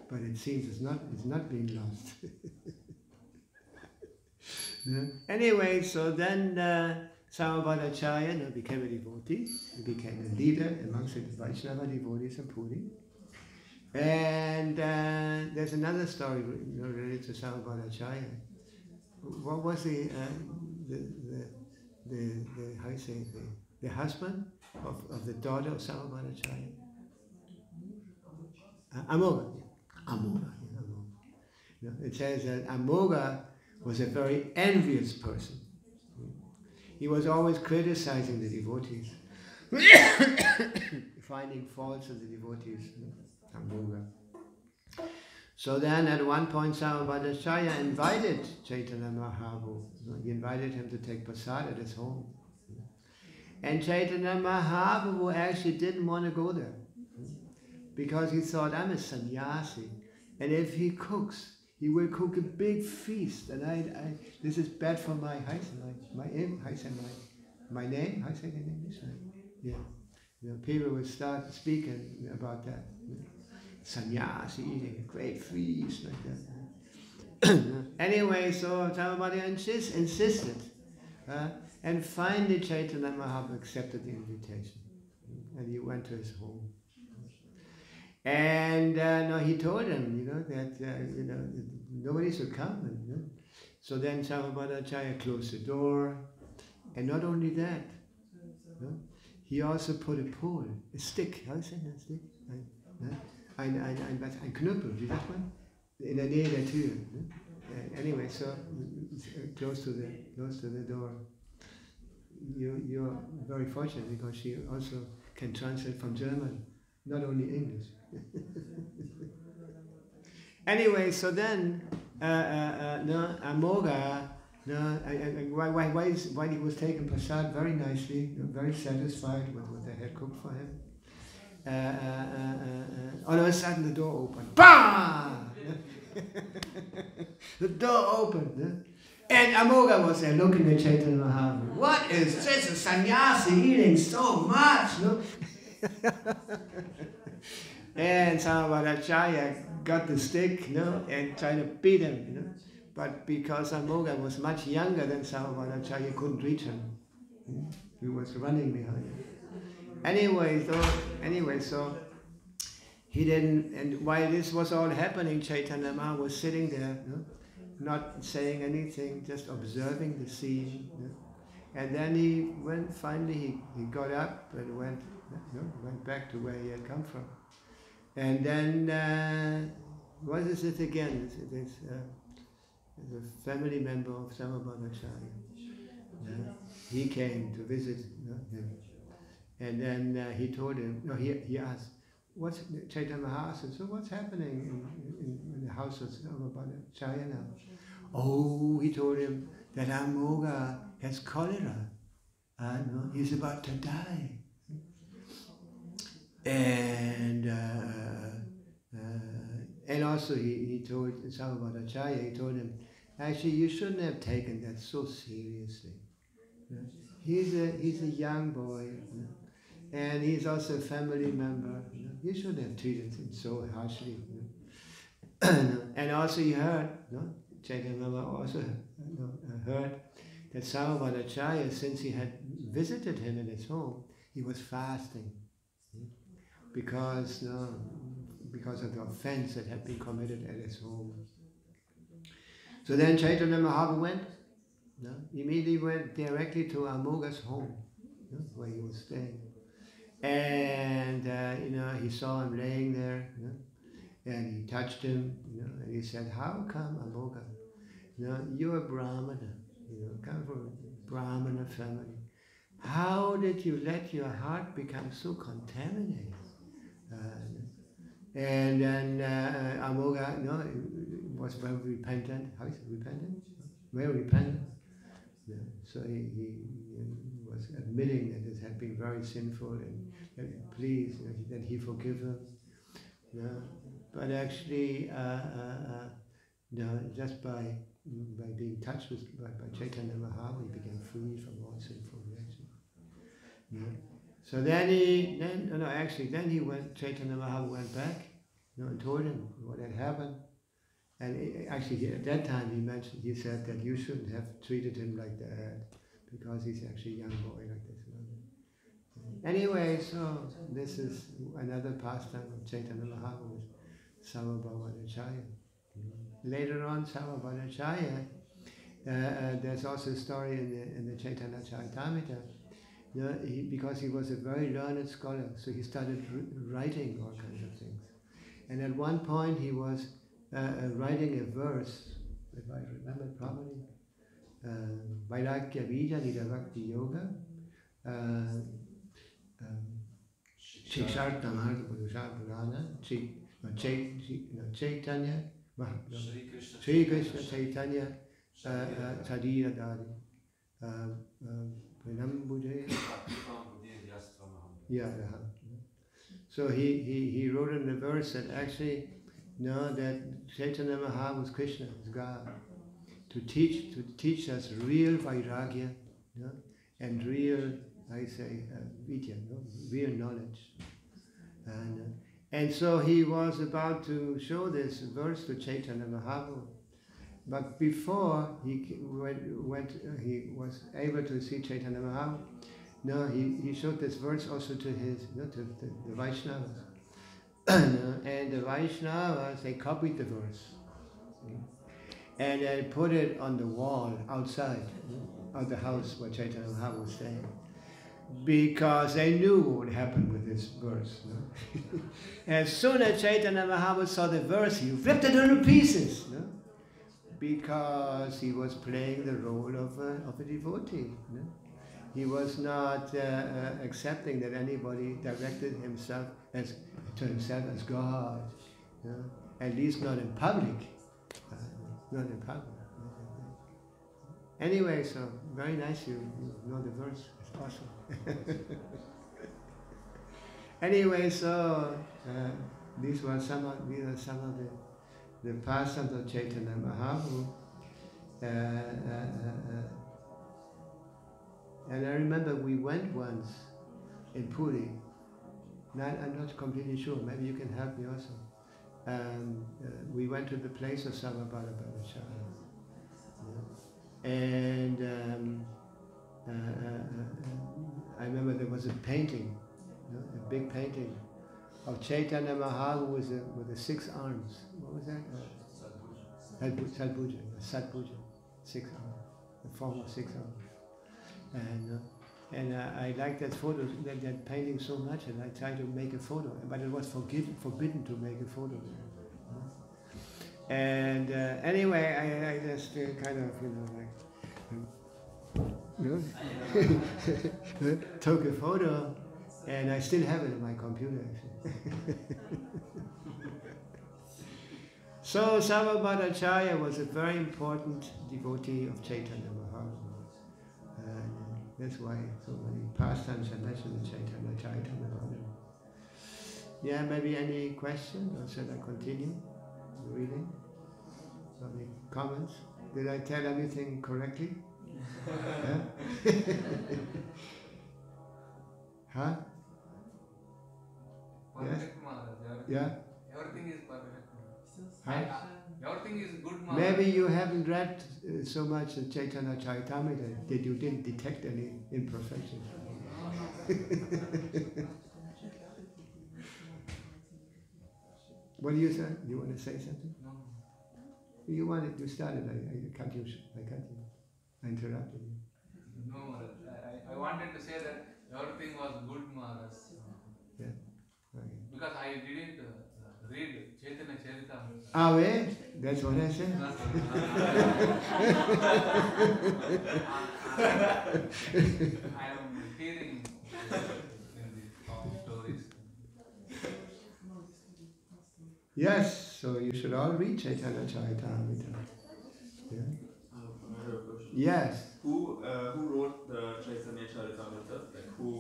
but it seems it's not being lost. Anyway, so then Sarvabhauma became a devotee. He became a leader amongst the Vaishnava devotees in Puri. And there's another story related to Sarvabhauma. What was the how you say the husband of the daughter of Sarvabhauma? Amoga. It says that Amoga was a very envious person. He was always criticizing the devotees, finding faults in the devotees. Amoga. So then at one point Sarvabhauma invited Chaitanya Mahaprabhu. He invited him to take prasad at his home. And Chaitanya Mahaprabhu actually didn't want to go there, because he thought, I'm a sannyasi, and if he cooks, he will cook a big feast, and this is bad for my name, how say it in English? Yeah. People will start speaking about that. Sannyasi eating a great feast like that. Anyway, so Sarvabhauma insisted, and finally Chaitanya Mahaprabhu accepted the invitation, and he went to his home. And he told him, that nobody should come. So then Sarvabhauma closed the door, and not only that, he also put a pole, a stick. How is that? A stick? Ein Knüppel, wie sagt man? In der Nähe der Tür. Anyway, so close to the door. You're very fortunate, because she also can translate from German, not only English. Anyway, so then Amoga, why he was taking prasad very nicely, very satisfied with what they had cooked for him. All of a sudden the door opened. Bam! The door opened. And Amoga was there looking at Chaitanya Mahaprabhu. What is this? A sannyasi eating so much? And Sarvabhauma got the stick, and tried to beat him, But because Amoga was much younger than Sarvabhauma, he couldn't reach him. He was running behind him. Anyway, so he didn't, and while this was all happening, Chaitanya Mahaprabhu was sitting there, not saying anything, just observing the scene. And then he went, finally he got up and went back to where he had come from. And then, what is it again? There's a family member of Samabhanacharya. He came to visit him. And then he told him, he asked, what's Chaitanya Mahaprabhu? So what's happening in the house of Samabhanacharya now? Oh, he told him that Amoga has cholera. He's about to die. And also he told Samabhanacharya, he told him, actually you shouldn't have taken that so seriously. He's a young boy, and he's also a family member. You shouldn't have treated him so harshly. And also he heard, Chaitanya Mahaprabhu also heard that Samabhanacharya, since he had visited him in his home, he was fasting because of the offense that had been committed at his home. So then Chaitanya Mahaprabhu went, immediately went directly to Amoga's home, where he was staying. And he saw him laying there, and he touched him, and he said, "How come, Amoga? You're a Brahmana, come from a Brahmana family. How did you let your heart become so contaminated?" And then Amoga, was very repentant. How is it, repentant? Very repentant. So he was admitting that it had been very sinful, and that please, that he forgive him. But actually, just by being touched by Chaitanya Mahaprabhu, he became free from all sinful reactions. So then Chaitanya Mahaprabhu went back, and told him what had happened. And actually, at that time, he said that you shouldn't have treated him like that, because he's actually a young boy like this. Anyway, so this is another pastime of Chaitanya Mahaprabhu with Samabhanacharya. Later on, Samabhanacharya, there's also a story in the Chaitanya Charitamrita. Because he was a very learned scholar, so he started writing all kinds of things. And at one point, he was writing a verse, if I remember properly, Vairagya Bija Nidavakti Yoga, Shikshartamar Purusha Purana, Chaitanya, Sri Krishna Chaitanya, Tadira Dari, So he wrote in the verse that actually, that Chaitanya Mahaprabhu was Krishna, is God, to teach us real vairagya, and real, vidya, real knowledge. And so he was about to show this verse to Chaitanya Mahaprabhu. But before he was able to see Chaitanya Mahaprabhu, he showed this verse also to to the Vaishnavas. And the Vaishnavas, they copied the verse. And they put it on the wall outside of the house where Chaitanya Mahaprabhu was staying. Because they knew what would happen with this verse. As soon as Chaitanya Mahaprabhu saw the verse, he ripped it into pieces. Because he was playing the role of a devotee. He was not accepting that anybody directed himself to himself as God. At least not in public. Not in public. Anyway, so very nice you know the verse. It's awesome. Anyway, so these are some of the pastimes of Chaitanya Mahaprabhu. And I remember we went once in Puri. I'm not completely sure, maybe you can help me also. We went to the place of Samabhanacharya. And I remember there was a painting, a big painting of Chaitanya Mahaprabhu with the 6 arms. What was that? Satpuja, 6 hours, the form of 6 hours. And I like that photo, that painting so much, and I tried to make a photo, but it was forbidden to make a photo. And anyway, I just kind of, took a photo, and I still have it in my computer. So Sarvabhaumacharya was a very important devotee of Chaitanya Mahaprabhu. That's why so many pastimes are mentioned in Chaitanya Charitamrita. Yeah, maybe any question, or should I continue the reading? Any comments? Did I tell everything correctly? Huh? Perfect, Maharaj. Yeah? Everything is perfect. Huh? Everything is good, Maharaj. Maybe you haven't read so much in Chaitanya Charitamrita that you didn't detect any imperfections. What do you say? You want to say something? No. You wanted, you started, I cut you, I interrupted you. No, Maharaj. I wanted to say that everything was good, Maharaj. Yeah. Okay. Because I didn't read Chaitanya Charitamrita. Ah, wait, that's what I said. I am hearing in the stories. Yes, so you should all read Chaitanya Charitamrita. Yeah. I have a question. Yes. Who wrote the Chaitanya Charitamrita? Like who?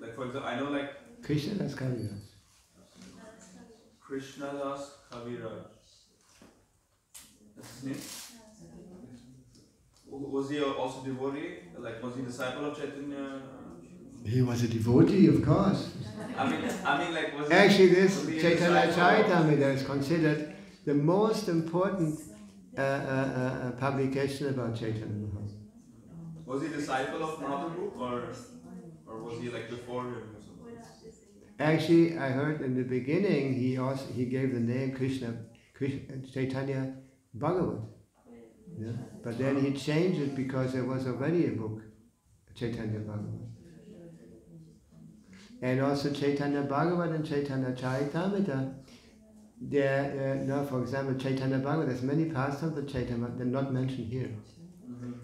Like for example, I know like Krishnadas Kaviraj. Krishnadas Kaviraj. That's his name. Was he also devotee? Like was he disciple of Chaitanya? He was a devotee, of course. I mean, like was he? Actually, this was he a Chaitanya disciple Charitamrita is considered the most important publication about Chaitanya Mahaprabhu. Was he disciple of Mahaprabhu or was he like before him or something? Actually, I heard in the beginning he gave the name Chaitanya Bhagavat. Yeah? But then he changed it because there was already a book, Chaitanya Bhagavat. And also Chaitanya Bhagavat and Chaitanya Charitamrita, for example, Chaitanya Bhagavat, there's many pastimes of Chaitanya, they're not mentioned here.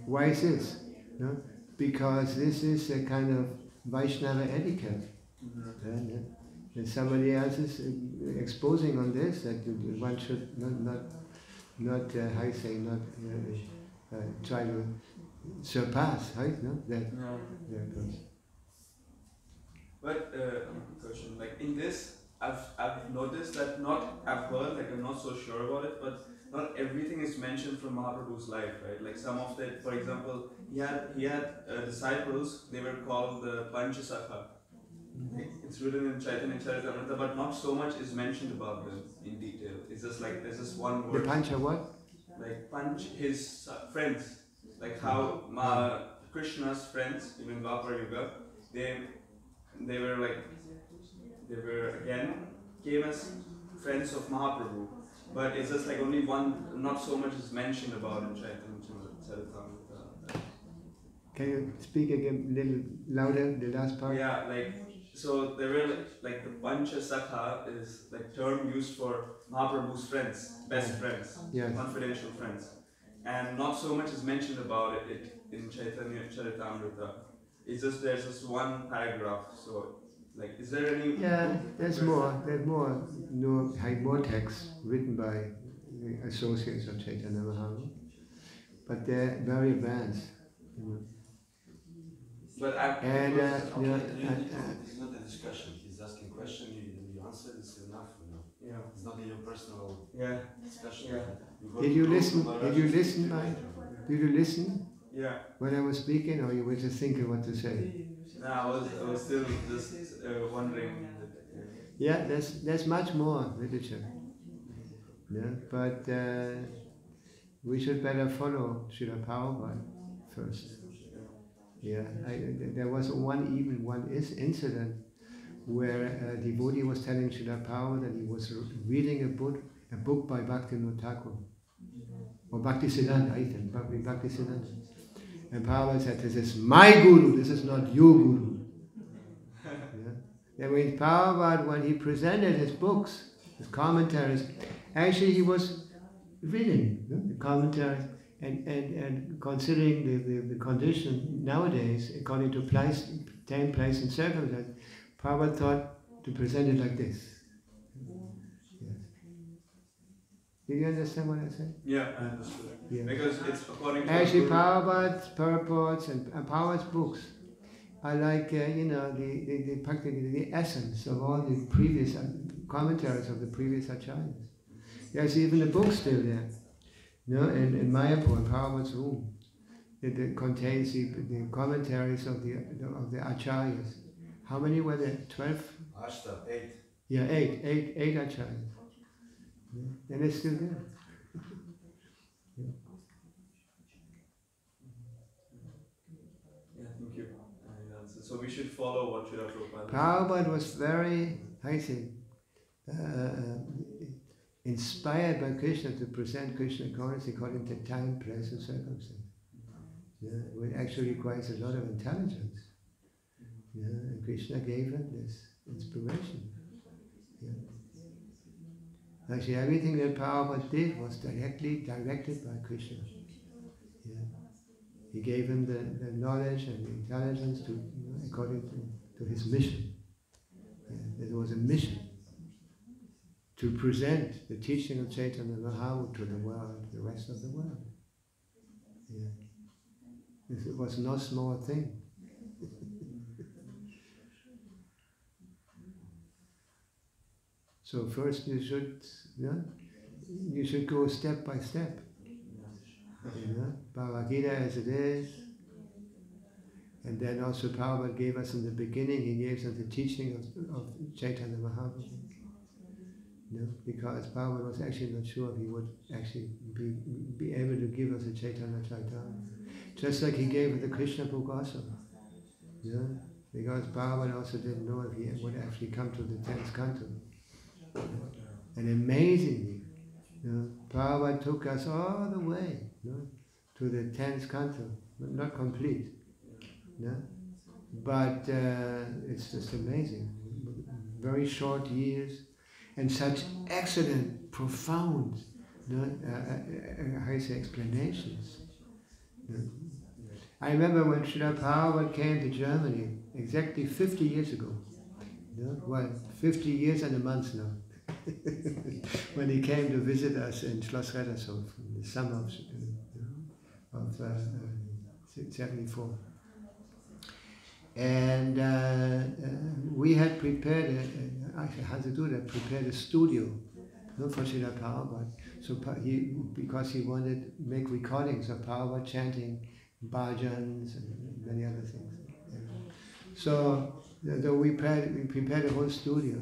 Why is this? No? Because this is a kind of Vaishnava etiquette. And somebody else is exposing on this that one should not try to surpass, right? No? But question, like in this, I've noticed that I've heard, like I'm not so sure about it, but not everything is mentioned from Mahaprabhu's life, right? Like some of that, for example, he had disciples, they were called the Panchasakha. It's written in Chaitanya Charitamrita, but not so much is mentioned about them in detail. It's just like there's just one word. The Pancha what? Like Panch, his friends, like how Krishna's friends in Dwapara Yuga, they were again came as friends of Mahaprabhu, but it's just like only one, not so much is mentioned about in Chaitanya Charitamrita. Can you speak again a little louder, the last part? Yeah, like, so there were like the Panchasakha is like term used for Mahaprabhu's friends, best friends, Yes. confidential friends. And not so much is mentioned about it in Chaitanya Charitamrita. It's just, there's just one paragraph, so like, is there any... Yeah, there's more texts written by the associates of Chaitanya Mahaprabhu, but they're very advanced. But it's not a discussion. He's asking a question, you answer, it's enough, Yeah. It's not your personal discussion. Yeah. Did you listen? Did you listen, Mike? Did you listen? Yeah. When I was speaking, or you were just thinking what to say? No, I was still just wondering. Yeah, there's much more literature. Yeah, but we should better follow Srila Prabhupada first. Yeah, there was one incident where a devotee was telling Srila Prabhupada that he was reading a book a book by Bhaktivinoda Thakur, or Bhaktisiddhanta, I think, Bhaktisiddhanta. And Prabhupada said, this is my guru, this is not your guru. Yeah? That means Prabhupada, when he presented his books, his commentaries, actually he was reading the commentaries and considering the condition nowadays, according to time, place, and circumstance, Prabhupada thought to present it like this. Yes. Do you understand what I said? Yeah, I understood. Yeah. Because it's according to Actually, the Prabhupada's purports and Prabhupada's books are like, practically the essence of all the previous commentaries of the previous acharyas. There's even the book still there. In Mayapur, in Prabhupada's room, it contains the commentaries of the acharyas. How many were there? 12? Ashta, 8. Yeah, eight acharyas. Yeah. And it's still there. Yeah, thank you. So we should follow what Srila Prabhupada. Prabhupada was very, inspired by Krishna to present Krishna consciousness according to time, place, and circumstance. Yeah, it actually requires a lot of intelligence. Yeah, and Krishna gave him this inspiration. Yeah. Actually, everything that Prabhupada did was directly directed by Krishna. Yeah. He gave him the knowledge and the intelligence to, according to his mission. Yeah. It was a mission to present the teaching of Chaitanya Mahaprabhu to the world, the rest of the world. Yeah. It was no small thing. So first you should go step by step. Bhagavad Gita as it is. And then also Prabhupada gave us in the beginning, he gave us the teaching of Chaitanya Mahaprabhu. Because Prabhupada was actually not sure if he would actually be able to give us a Chaitanya Chaitanya. Just like he gave us the Krishna book also. Because Prabhupada also didn't know if he would actually come to the 10th canto. And amazingly, Prabhupada took us all the way to the 10th canto, not complete. But it's just amazing. Very short years and such excellent, profound explanations. I remember when Srila Prabhupada came to Germany, exactly 50 years ago. 50 years and a month now. When he came to visit us in Schloss Rettershof in the summer of 74. And we had prepared, Hansaduda prepared a studio for Srila Prabhupada. So because he wanted to make recordings of Prabhupada chanting bhajans and many other things. So we prepared a whole studio,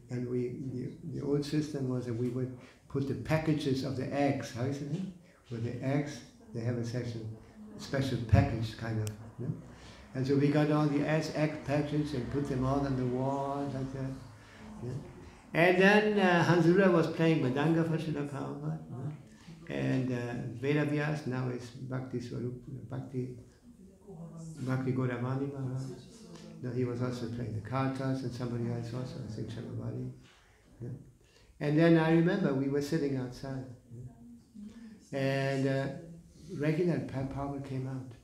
the old system was that we would put the packages of the eggs, how is it? With the eggs, they have a special package kind of. And so we got all the egg packages and put them all on the wall like that. And then Hansaduda was playing Madanga for Srila Prabhupada. And Vedavyas, now is Bhakti Godamani Maharaj. Now he was also playing the kartas and somebody else also, I think Shamabali. And then I remember we were sitting outside. And regular Prabhupada came out.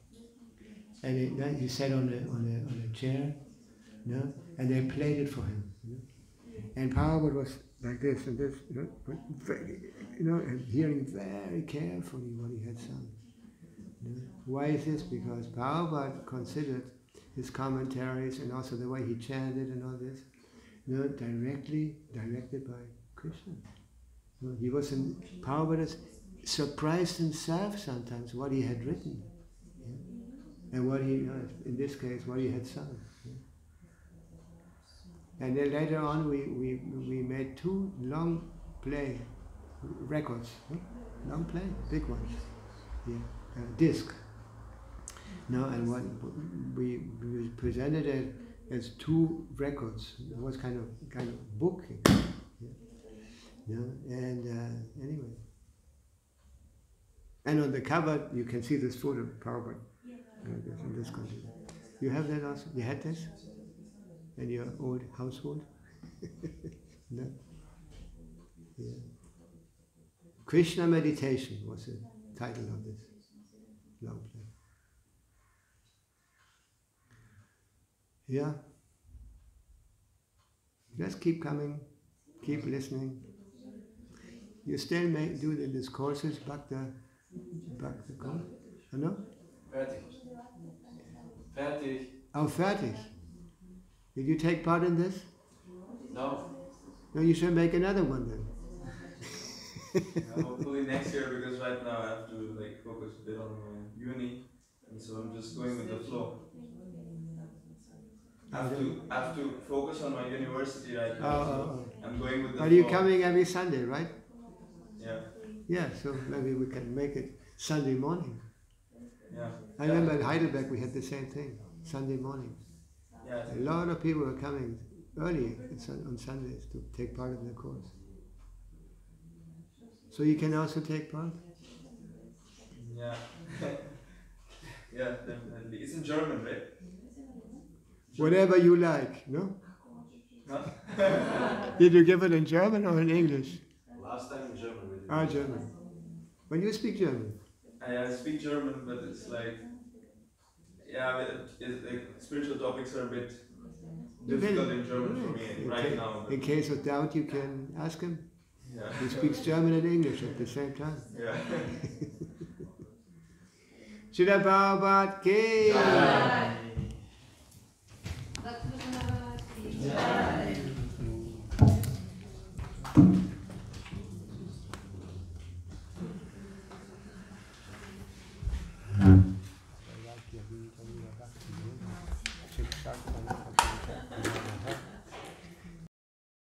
And he sat on a chair, and they played it for him. And Prabhupada was like this and this, and hearing very carefully what he had sung. Why is this? Because Prabhupada considered his commentaries and also the way he chanted and all this, directly directed by Krishna. He was Prabhupada surprised himself sometimes what he had written, and what he, in this case, what he had sung. And then later on, we made 2 long play records, long play, big ones, disc. And what we presented it as 2 records. It was kind of book. And anyway. And on the cover, you can see this photo of Prabhupada. In this country. You have that also? You had this? In your old household? No? Yeah. Krishna Meditation was the title of this long play. Yeah. Just keep coming, keep listening. You still may do the discourses, Bhakta Kol? No? Fertig. Fertig. Oh, fertig. Did you take part in this? No. No, you should make another one then. Hopefully next year, because right now I have to like focus a bit on my uni, and so I'm just going with the flow. I have to focus on my university right now. I'm going with the flow. Are you coming every Sunday, right? Yeah. Yeah, so maybe we can make it Sunday morning. Yeah. I remember in Heidelberg we had the same thing, Sunday morning. Yeah. A lot of people were coming early on Sundays to take part in the course. So you can also take part? Yeah. Yeah, definitely. It's in German, right? Whatever you like, no? Huh? Did you give it in German or in English? Last time in German. We did. Ah, German. When you speak German? I speak German, but it's like, yeah, like spiritual topics are a bit difficult in German for me right now. In case of doubt, you can ask him. Yeah. He speaks German and English at the same time. Yeah. Srila Prabhupada ki Jai.